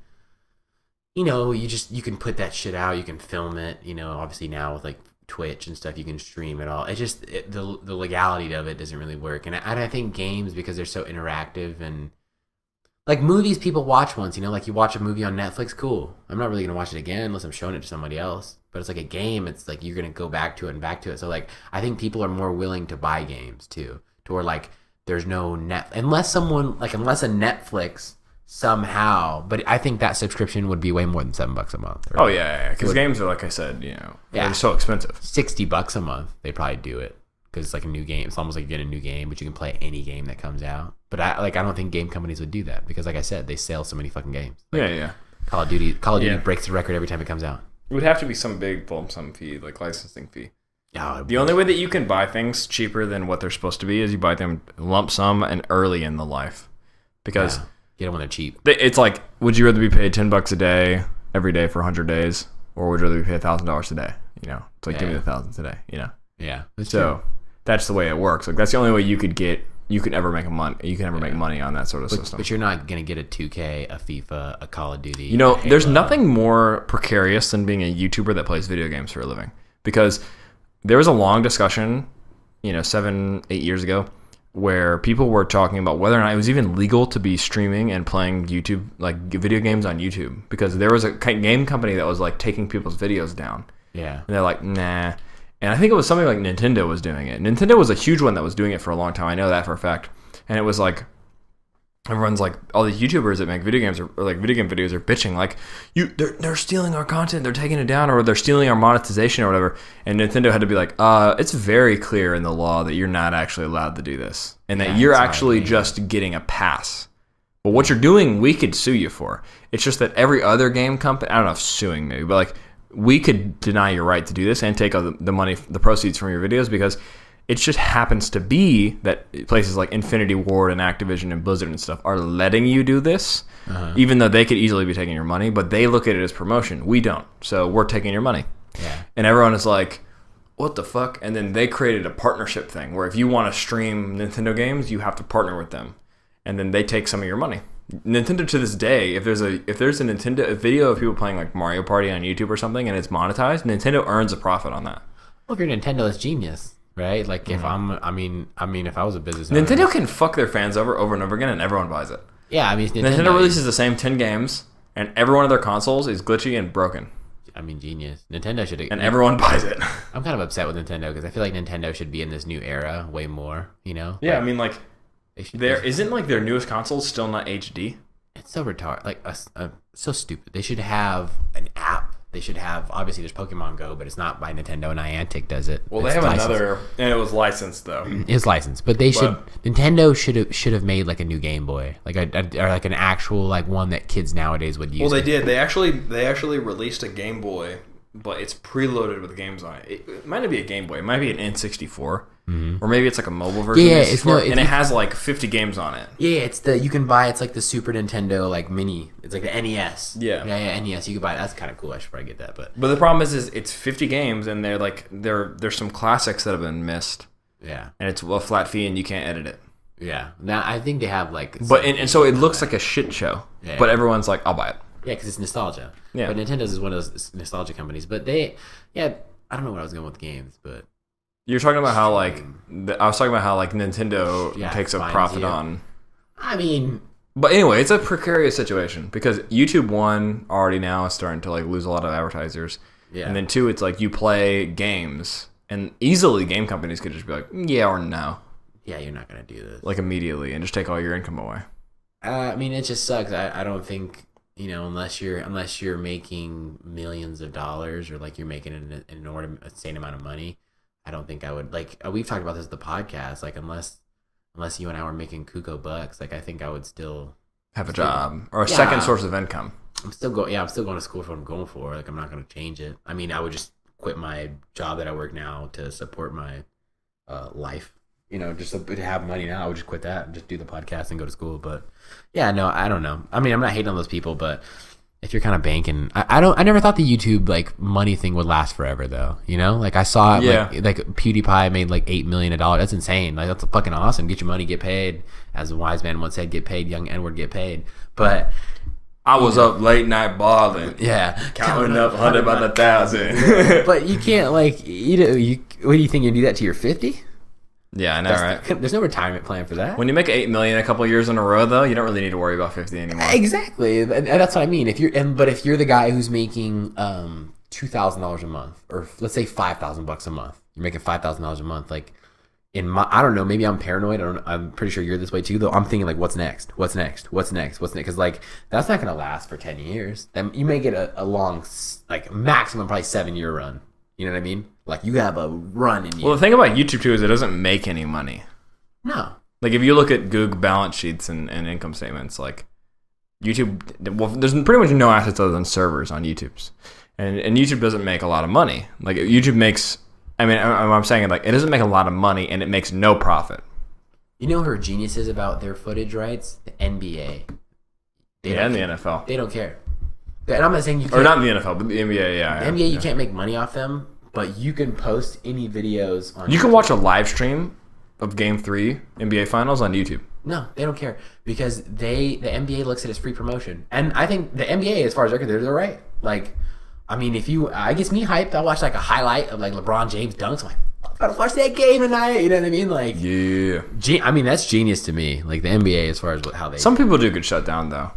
you know, you can put that shit out, you can film it, you know, obviously now with like Twitch and stuff, you can stream it all. It's just the legality of it doesn't really work, and I think games, because they're so interactive, and like movies, people watch once, you know, like you watch a movie on Netflix, cool. I'm not really gonna watch it again unless I'm showing it to somebody else. But it's like a game, it's like you're gonna go back to it and back to it. So like I think people are more willing to buy games too, to where like there's no unless a Netflix somehow, but I think that subscription would be way more than $7 a month. Oh yeah, because games are, like I said, you know, they're so expensive. $60 a month, they probably do it. Because it's like a new game. It's almost like you get a new game, but you can play any game that comes out. But I don't think game companies would do that because, like I said, they sell so many fucking games. Like, yeah. Call of Duty breaks the record every time it comes out. It would have to be some big lump sum fee, like licensing fee. Oh, the only way that you can buy things cheaper than what they're supposed to be is you buy them lump sum and early in the life. Because get them when they're cheap. It's like, would you rather be paid $10 a day every day for 100 days, or would you rather be paid $1,000 a day? You know, it's like give me the 1,000 today. You know. Yeah. So. True. That's the way it works. Like that's the only way you can ever make money on that sort of system. But you're not gonna get a 2K, a FIFA, a Call of Duty. You know, there's nothing more precarious than being a YouTuber that plays video games for a living. Because there was a long discussion, you know, 7-8 years ago, where people were talking about whether or not it was even legal to be streaming and playing YouTube, like video games on YouTube, because there was a game company that was like taking people's videos down. Yeah, and they're like, nah. And I think it was something like Nintendo was doing it. Nintendo was a huge one that was doing it for a long time. I know that for a fact. And it was like, everyone's like, all these YouTubers that make video games or like video game videos are bitching like, they're stealing our content, they're taking it down, or they're stealing our monetization or whatever. And Nintendo had to be like, it's very clear in the law that you're not actually allowed to do this, and that you're actually just getting a pass. But what you're doing, we could sue you for. It's just that every other game company, I don't know if suing maybe, but like, we could deny your right to do this and take the money, the proceeds from your videos, because it just happens to be that places like Infinity Ward and Activision and Blizzard and stuff are letting you do this, even though they could easily be taking your money, but they look at it as promotion. We don't. So we're taking your money. Yeah. And everyone is like, what the fuck? And then they created a partnership thing where if you want to stream Nintendo games, you have to partner with them. And then they take some of your money. Nintendo to this day, if there's a video of people playing like Mario Party on YouTube or something and it's monetized, Nintendo earns a profit on that. Well, if you're Nintendo, it's genius, right? Like if if I was a business owner, Nintendo can fuck their fans over and over again, and everyone buys it. Yeah, I mean, Nintendo releases the same 10 games, and every one of their consoles is glitchy and broken. I mean, genius. Nintendo should, and everyone buys it. I'm kind of upset with Nintendo because I feel like Nintendo should be in this new era way more. You know? Yeah, I mean, like. Isn't like their newest console still not HD? It's so retarded, like so stupid. They should have an app. They should have, obviously there's Pokemon Go, but it's not by Nintendo. Niantic does it. Well, they have another, and it was licensed though. It's licensed, but Nintendo should have made like a new Game Boy, like or like an actual like one that kids nowadays would use. Well, they did. They actually released a Game Boy, but it's preloaded with games on it. It might not be a Game Boy. It might be an N64. Or maybe it's like a mobile version. Yeah, and it has like 50 games on it. Yeah, it's like the Super Nintendo like mini. It's like the NES. Yeah, NES. You can buy it. That's kind of cool. I should probably get that. But the problem is it's 50 games, and they're like there's some classics that have been missed. Yeah, and it's a flat fee, and you can't edit it. Yeah, now I think they have like. But and so it looks like a shit show. Yeah. But everyone's like, I'll buy it. Yeah, because it's nostalgia. Yeah. But Nintendo's is one of those nostalgia companies. But I don't know what I was going with games, but You're talking about how I was talking about how Nintendo takes a profit on. I mean, but anyway, it's a precarious situation because YouTube, one, already now is starting to lose a lot of advertisers. Yeah. And then two, it's you play games and easily game companies could just be like, yeah or no. Yeah, you're not going to do this. Immediately and just take all your income away. I mean, it just sucks. I don't think, unless you're making millions of dollars or you're making an insane amount of money, I don't think I would we've talked about this at the podcast. Unless you and I were making cuckoo bucks, I think I would still have a job or a second source of income. I'm still going to school for what I'm going for. I'm not going to change it. I mean, I would just quit my job that I work now to support my life. Just to have money now, I would just quit that and just do the podcast and go to school. But yeah, no, I don't know. I mean, I'm not hating on those people, but if you're kind of banking, I never thought the YouTube money thing would last forever though. I saw it like PewDiePie made $8 million. That's insane. That's fucking awesome. Get your money, get paid. As a wise man once said, get paid, young N-word, get paid. But I was up late night balling. Yeah. Counting up 100 by the 1,000. But you can't what do you think you do that to your 50? Yeah, I know, right? There's no retirement plan for that. When you make $8 million a couple of years in a row, though, you don't really need to worry about 50 anymore. Exactly, and that's what I mean. If you're the guy who's making $2,000 a month, or let's say $5,000 a month, you're making $5,000 a month. I don't know, maybe I'm paranoid. I'm pretty sure you're this way too. Though I'm thinking what's next? What's next? Because that's not gonna last for 10 years. Then you may get a long, maximum probably 7-year run. You know what I mean? You have a run in you. Well, the thing about YouTube too is it doesn't make any money. No. If you look at Google balance sheets and income statements, YouTube, there's pretty much no assets other than servers on YouTube's, and YouTube doesn't make a lot of money. YouTube makes, I'm saying it doesn't make a lot of money and it makes no profit. You know who are geniuses about their footage rights? The NBA. And the NFL. They don't care. And I'm not saying you can't. Or not the NFL, but the NBA, yeah. The NBA, you can't make money off them, but you can post any videos on You can watch a live stream of Game 3 NBA Finals on YouTube. No, they don't care because the NBA looks at it as free promotion. And I think the NBA, as far as they're concerned, they're right. I gets me hyped. I watch a highlight of LeBron James dunks. I'm I'm gotta watch that game tonight. You know what I mean? Yeah. That's genius to me. The NBA, as far as how they. Some people do get shut down though.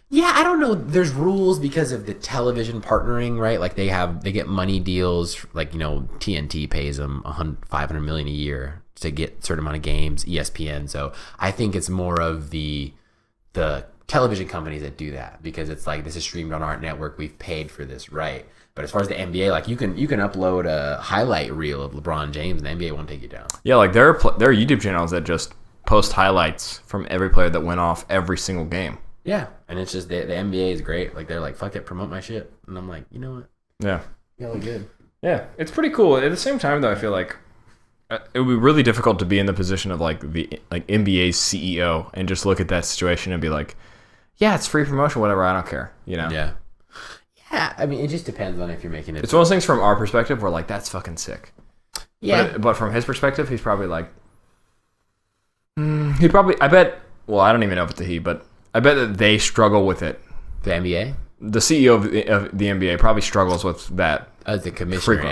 Yeah, I don't know. There's rules because of the television partnering, right? They get money deals. TNT pays them $500 million a year to get a certain amount of games. ESPN. So I think it's more of the television companies that do that because it's this is streamed on our network. We've paid for this, right? But as far as the NBA, you can upload a highlight reel of LeBron James, and the NBA won't take you down. Yeah, there are YouTube channels that just post highlights from every player that went off every single game. Yeah, and it's just the NBA is great. They're fuck it, promote my shit, and I'm you know what? Yeah, look good. Yeah, it's pretty cool. At the same time, though, I feel it would be really difficult to be in the position of the NBA's CEO and just look at that situation and be yeah, it's free promotion, whatever. I don't care. Yeah. Yeah, I mean, it just depends on if you're making it. It's one of those things from our perspective where that's fucking sick. Yeah. But from his perspective, he's probably he'd probably, I bet, well, I don't even know if it's a he, but I bet that they struggle with it. The NBA? The CEO of the NBA probably struggles with that. The commissioner,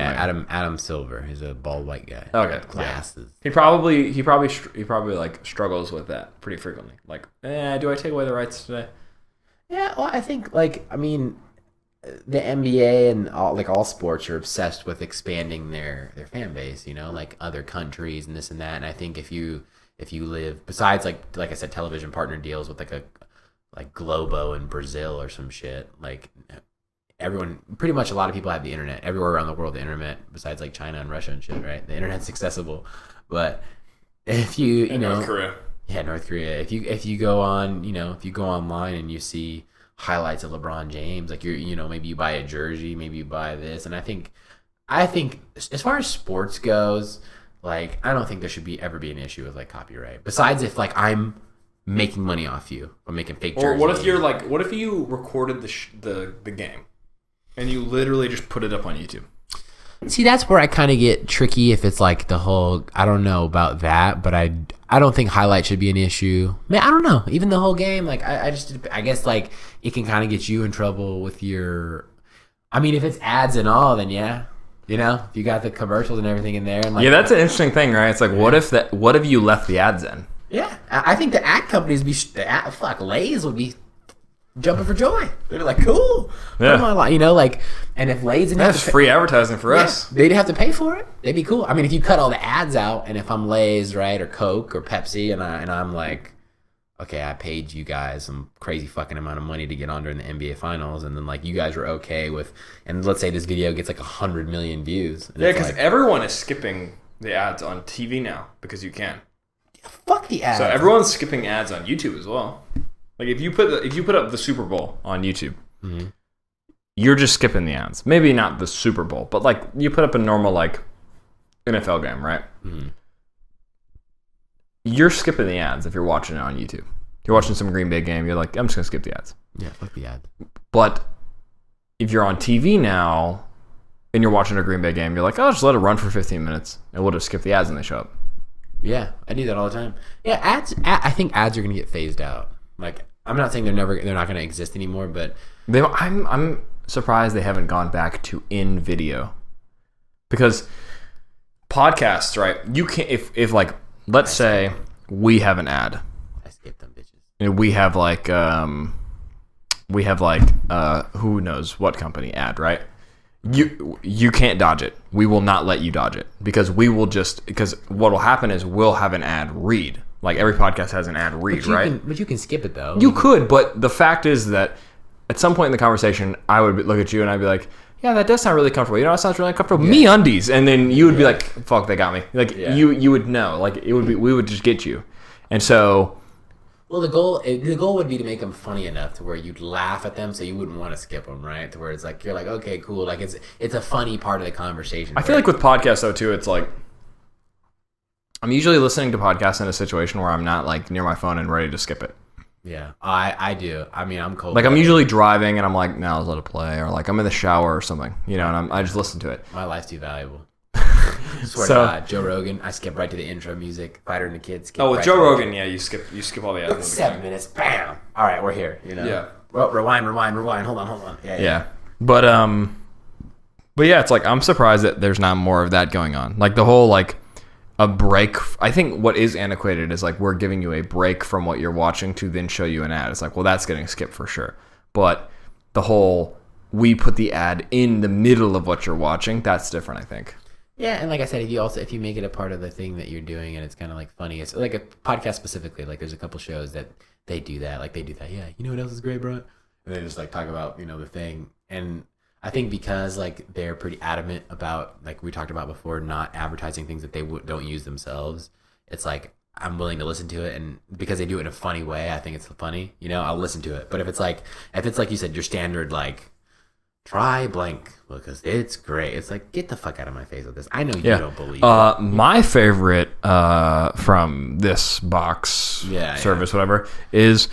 Adam Silver. He's a bald white guy. Okay. Glasses. Yeah. He probably struggles with that pretty frequently. Do I take away the rights today? Yeah, well, I think the NBA and all sports are obsessed with expanding their fan base, other countries and this and that. And I think if you live besides like I said, television partner deals with like Globo in Brazil or some shit, everyone, pretty much a lot of people have the internet everywhere around the world. The internet, besides China and Russia and shit, right? The internet's accessible. But if you North Korea, North Korea. If you go on, if you go online and you see highlights of LeBron James, maybe you buy a jersey, maybe you buy this, and I think as far as sports goes, I don't think there should ever be an issue with copyright. Besides if I'm making money off you, I'm making fake jerseys. Or what if you recorded the game and you literally just put it up on YouTube? See, that's where I kind of get tricky if it's the whole, I don't know about that, but I don't think highlight should be an issue. Man, I don't know. Even the whole game, like I guess like it can kind of get you in trouble with your. I mean, if it's ads and all, then yeah, you know, if you got the commercials and everything in there, and like yeah, that's an interesting thing, right? It's like, what if you left the ads in? Yeah, I think the ad companies Lay's would be jumping for joy. They're like, cool. Yeah. You know, like, and if Lay's didn't That's free advertising for us. they'd have to pay for it. They'd be cool. I mean, if you cut all the ads out, and if I'm Lay's, right, or Coke or Pepsi, and I'm like, okay, I paid you guys some crazy fucking amount of money to get on during the NBA Finals, and then like you guys were okay with, and let's say this video gets like 100 million views. Yeah, because like, everyone is skipping the ads on TV now because you can. Yeah, fuck the ads. So everyone's skipping ads on YouTube as well. Like if you put up the Super Bowl on YouTube, mm-hmm. you're just skipping the ads. Maybe not the Super Bowl, but like you put up a normal like NFL game, right? Mm-hmm. You're skipping the ads if you're watching it on YouTube. You're watching some Green Bay game, you're like, I'm just gonna skip the ads. Yeah, fuck the ads. But if you're on TV now and you're watching a Green Bay game, you're like, oh, just let it run for 15 minutes and we'll just skip the ads when they show up. Yeah, I do that all the time. Yeah, I think ads are gonna get phased out. Like, I'm not saying they're not gonna exist anymore, but I'm surprised they haven't gone back to in video, because podcasts, right? You can't if like let's say we have an ad. I skip them bitches. And we have like who knows what company ad, right? You can't dodge it. We will not let you dodge it because what will happen is we'll have an ad read. Like every podcast has an ad read, right? But you can skip it though. You could, but the fact is that at some point in the conversation, I would look at you and I'd be like, yeah, that does sound really comfortable. You know, it sounds really comfortable. Yeah. Me undies, and then you would be like, "Fuck, they got me." Like you would know. Like it would be, we would just get you. And so, well, the goal would be to make them funny enough to where you'd laugh at them, so you wouldn't want to skip them, right? To where it's like you're like, okay, cool. Like it's a funny part of the conversation. I feel like with podcasts though too, it's like I'm usually listening to podcasts in a situation where I'm not like near my phone and ready to skip it. Yeah, I do. I mean, I'm cold. Like I'm usually driving and I'm like, no, let's let it play, or like I'm in the shower or something, you know, and I just listen to it. My life's too valuable. Swear to God, Joe Rogan, I skip right to the intro music. Fighter and the Kids. With Joe Rogan, yeah, you skip all the ads. 7 minutes, bam. All right, we're here. You know. Yeah. Well, rewind. Hold on. Yeah. But yeah, it's like I'm surprised that there's not more of that going on. Like the whole like a break. I think what is antiquated is like we're giving you a break from what you're watching to then show you an ad. It's like, well, that's getting skipped for sure. But the whole we put the ad in the middle of what you're watching, that's different, I think. Yeah, and like I said, if you make it a part of the thing that you're doing and it's kind of like funny, it's like a podcast specifically. Like there's a couple shows that they do that. Like they do that. Yeah, you know what else is great, bro? And they just like talk about, you know, the thing. And I think because like they're pretty adamant about, like we talked about before, not advertising things that they don't use themselves. It's like I'm willing to listen to it, and because they do it in a funny way, I think it's funny. You know, I'll listen to it. But if it's like you said, your standard like try blank because it's great. It's like, get the fuck out of my face with this. I know you don't believe it. My favorite from this box service, whatever, is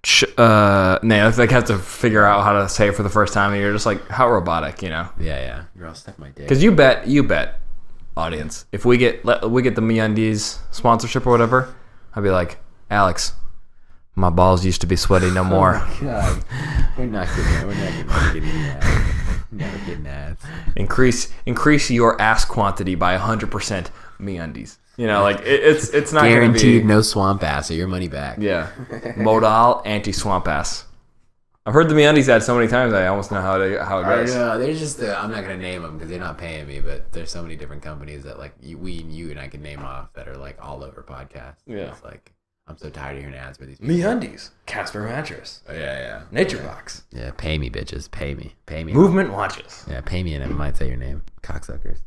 like have to figure out how to say it for the first time, and you're just like, how robotic, you know? Yeah. You're all stuck my dick. Because you bet, audience, if we get the MeUndies sponsorship or whatever, I'd be like, Alex, my balls used to be sweaty no more. Oh my God. We're not getting ads. Never getting ads. Increase your ass quantity by 100%. MeUndies. You know, like it's not guaranteed no swamp ass or your money back. Yeah. Modal anti-swamp ass. I've heard the MeUndies ad so many times I almost know how it goes. I know. There's just I'm not gonna name them because they're not paying me, but there's so many different companies that like you and I can name off that are like all over podcasts. Yeah. It's like I'm so tired of hearing ads for these people. MeUndies, Casper mattress. Oh, yeah. Nature Box. Yeah, pay me, bitches. Pay me. Movement watches. Yeah, pay me and I might say your name. Cocksuckers.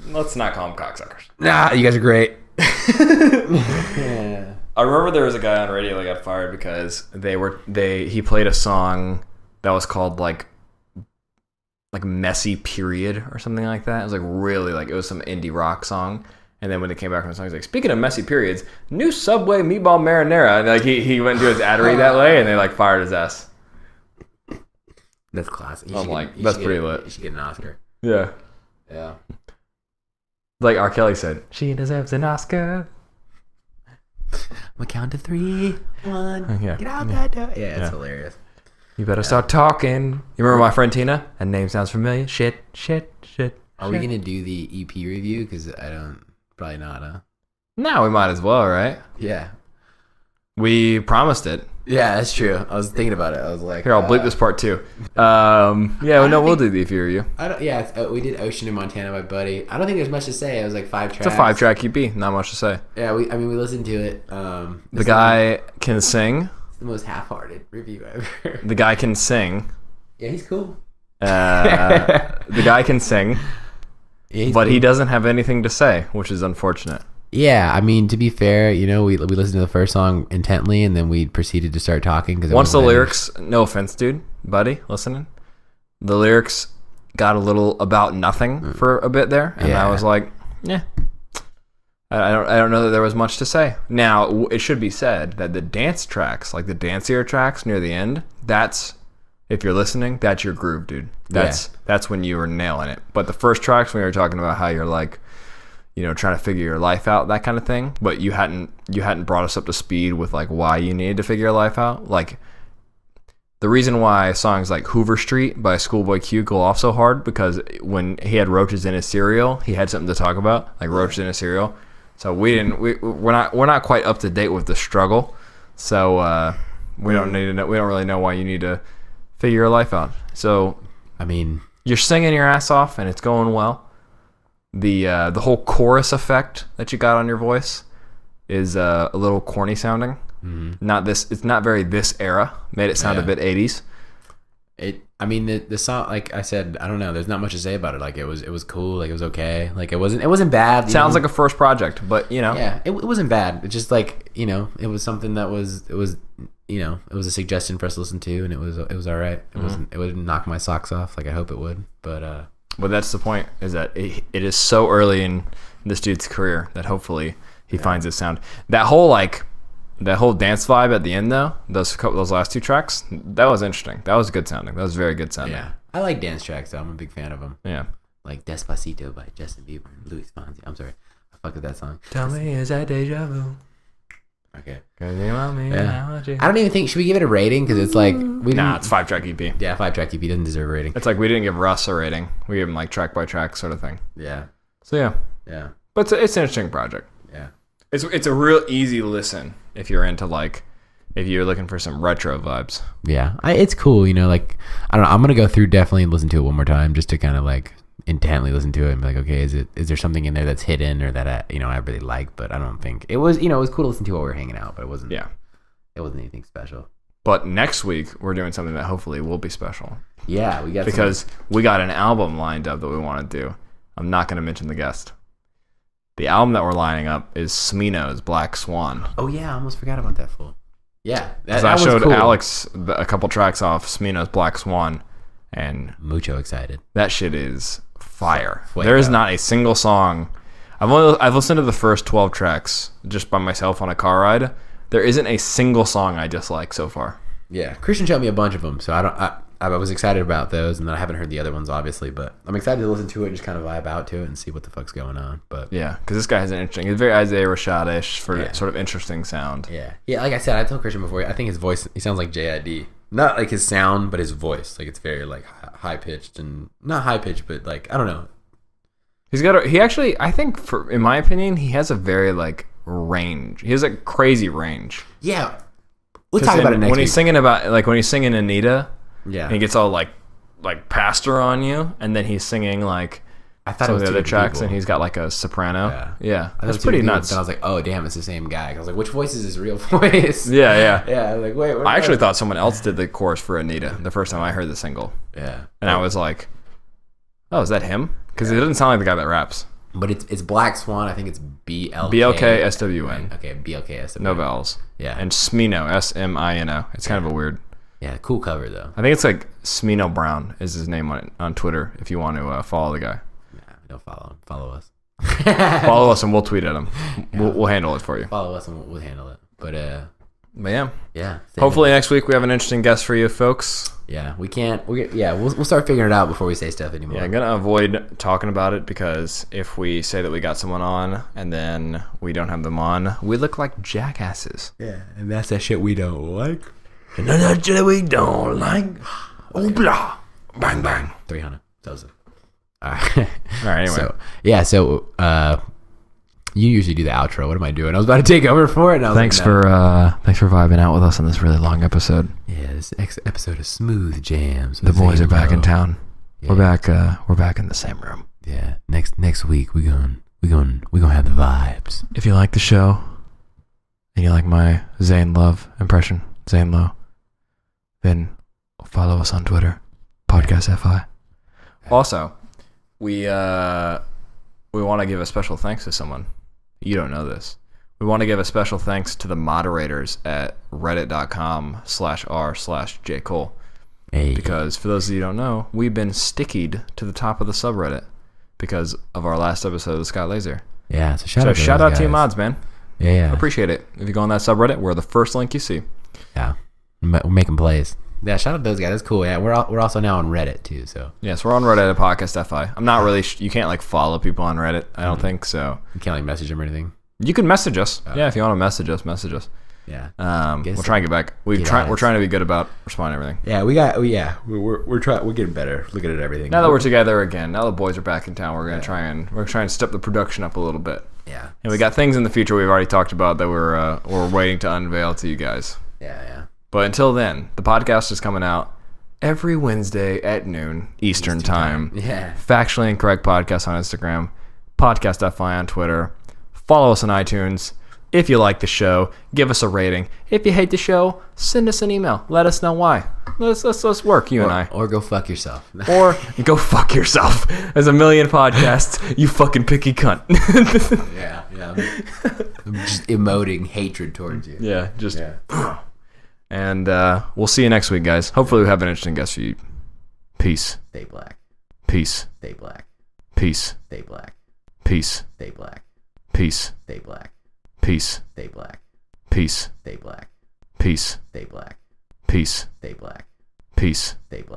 Let's not call them cocksuckers. Nah, you guys are great. Yeah. I remember there was a guy on radio that got fired because he played a song that was called like Messy Period or something like that. It was like really like it was some indie rock song. And then when they came back from the song, he's like, speaking of messy periods, new Subway meatball marinara. And like he went to his ad read that way, and they like fired his ass. That's classic. I'm like, that's pretty lit. You should get an Oscar. Yeah. Yeah. Like R. Kelly said, she deserves an Oscar. gonna count to 3, 1. Yeah. Get out that door. Yeah, it's hilarious. You better start talking. You remember my friend Tina? That name sounds familiar. Shit. Are we gonna do the EP review? Because I don't. Probably not, huh? No, we might as well, right? Yeah. We promised it. Yeah, that's true. I was thinking about it. I was like, Here, I'll bleep this part too. We'll do the EP review. We did Ocean in Montana, my buddy. I don't think there's much to say. It was like 5 tracks. It's a 5-track EP. Not much to say. Yeah, we listened to it. The guy can sing. It's the most half-hearted review ever. The guy can sing. Yeah, he's cool. The guy can sing, Yeah, but cool. he doesn't have anything to say, which is unfortunate. Yeah, I mean, to be fair, we listened to the first song intently, and then we proceeded to start talking. Once the lyrics, no offense, dude, buddy, listening, the lyrics got a little about nothing for a bit there, and I was like, yeah, I don't know that there was much to say. Now, it should be said that the dance tracks, like the dancier tracks near the end, that's, if you're listening, that's your groove, dude. That's when you were nailing it. But the first tracks, when you were talking about how you're like, trying to figure your life out, that kind of thing, but you hadn't brought us up to speed with like why you needed to figure your life out. Like the reason why songs like Hoover Street by Schoolboy Q go off so hard, because when he had roaches in his cereal, he had something to talk about, like roaches in his cereal. So we're not quite up to date with the struggle. So we don't really know why you need to figure your life out. So I mean, you're singing your ass off and it's going well. The whole chorus effect that you got on your voice is a little corny sounding. Mm-hmm. It's not very this era. Made it sound a bit 80s. The song, like I said, I don't know. There's not much to say about it. Like it was cool. Like it was okay. Like it wasn't bad. Sounds like a first project, but Yeah, it wasn't bad. It just like it was something that it was a suggestion for us to listen to, and it was all right. It wouldn't knock my socks off like I hope it would, but. But that's the point, is that it is so early in this dude's career that hopefully he finds his sound. That whole dance vibe at the end, though, those last 2 tracks, that was interesting. That was good sounding. That was very good sounding. Yeah, I like dance tracks, though. I'm a big fan of them. Yeah. Like Despacito by Justin Bieber and Louis Fonsi. I'm sorry. I fucked with that song. Tell me, is that deja vu? Okay. Yeah. I don't even think, should we give it a rating? Because it's like... it's 5-track EP. Yeah, 5-track EP doesn't deserve a rating. It's like we didn't give Russ a rating. We gave him like track by track sort of thing. Yeah. So yeah. Yeah. But it's an interesting project. Yeah. It's a real easy listen if you're into if you're looking for some retro vibes. Yeah. It's cool, like, I don't know. I'm going to go through definitely and listen to it one more time just to kind of like intently listen to it and be like, okay, is there something in there that's hidden or that I really like? But I don't think it was. It was cool to listen to while we were hanging out, but it wasn't. Yeah, it wasn't anything special. But next week we're doing something that hopefully will be special. Yeah, we got an album lined up that we want to do. I'm not going to mention the guest. The album that we're lining up is Smino's Black Swan. Oh yeah, I almost forgot about that fool. Yeah, that I showed cool. Alex a couple tracks off Smino's Black Swan, and mucho excited. That shit is fire. There is not a single song. I've listened to the first 12 tracks just by myself on a car ride. There isn't a single song I dislike so far. Yeah, Christian showed me a bunch of them, so I was excited about those, and then I haven't heard the other ones obviously, but I'm excited to listen to it and just kind of vibe out to it and see what the fuck's going on. But yeah, because this guy has an interesting. He's very Isaiah Rashad-ish for sort of interesting sound. Yeah. Like I said, I told Christian before. I think his voice. He sounds like JID. Not like his sound, but his voice. Like it's very like high pitched and not high pitched, but like I don't know. I think in my opinion, he has a very like range. He has a crazy range. Yeah. We'll talk about it next week. When he's singing Anita, and he gets all like pastor on you, and then he's singing like I thought some it was of the other tracks, people. and he's got like a soprano. Yeah. That's pretty pretty nuts. And I was like, oh damn, it's the same guy. I was like, which voice is his real voice? Yeah. I was like, wait. I actually thought someone else did the chorus for Anita the first time I heard the single. Yeah. And I was like, oh, is that him? Because it doesn't sound like the guy that raps. But it's Black Swan. I think it's BLK. BLKSWN. Okay, BLKSWN. No vowels. Yeah. And Smino, Smino. It's kind of a weird. Yeah, cool cover though. I think it's like Smino Brown is his name on Twitter. If you want to follow the guy. Yeah, don't follow him. Follow us. Follow us and we'll tweet at him. Yeah. We'll handle it for you. Follow us and we'll handle it. But yeah. Yeah. Hopefully next week we have an interesting guest for you folks. Yeah, we can't. We'll start figuring it out before we say stuff anymore. Yeah, I'm gonna avoid talking about it because if we say that we got someone on and then we don't have them on, we look like jackasses. Yeah, and that's that shit we don't like. And that's that shit we don't like. Oh blah, bang bang. 300. That was it. All right. All right. Anyway. So you usually do the outro. What am I doing? I was about to take over for it. And I was Thanks for vibing out with us on this really long episode. Yeah, this episode of Smooth Jams. The boys are back in town. Yeah. We're back in the same room. Yeah. Next week we gonna have the vibes. If you like the show and you like my Zane Love impression, Zane Lowe, then follow us on Twitter, Podcast FI. Also, we want to give a special thanks to someone. You don't know this. We want to give a special thanks to the moderators at reddit.com/r/jcole. Hey. Because for those of you who don't know, we've been stickied to the top of the subreddit because of our last episode of the Scott Laser. Yeah, so shout out to you mods, man. Yeah. Appreciate it. If you go on that subreddit, we're the first link you see. Yeah. We're making plays. Yeah, shout out to those guys. That's cool. Yeah, we're also now on Reddit too. So yes, we're on Reddit at Podcast FI. I'm not really. You can't like follow people on Reddit. I don't think so. You can't like message them or anything. You can message us. Yeah, if you want to message us, message us. Yeah. We'll try and get back. We're trying to be good about responding to everything. Yeah, we're trying. We're getting better. Looking at everything. Now that we're together again, now the boys are back in town, we're gonna try and step the production up a little bit. Yeah. And we got things in the future we've already talked about that we're waiting to unveil to you guys. Yeah. But until then, the podcast is coming out every Wednesday at noon Eastern time. Yeah. Factually Incorrect Podcast on Instagram, Podcast FI on Twitter. Follow us on iTunes. If you like the show, give us a rating. If you hate the show, send us an email. Let us know why. Let's work, you and I. Or go fuck yourself. Or go fuck yourself. There's a million podcasts. You fucking picky cunt. Yeah. I'm just emoting hatred towards you. Yeah, just. Yeah. And we'll see you next week, guys. Hopefully we have an interesting guest for you. Peace. Stay black. Peace. Stay black. Peace. Stay black. Peace. Stay black. Peace. Stay black. Peace. Stay black. Peace. Stay black. Peace. Stay black. Peace. Stay black. Peace. Stay black.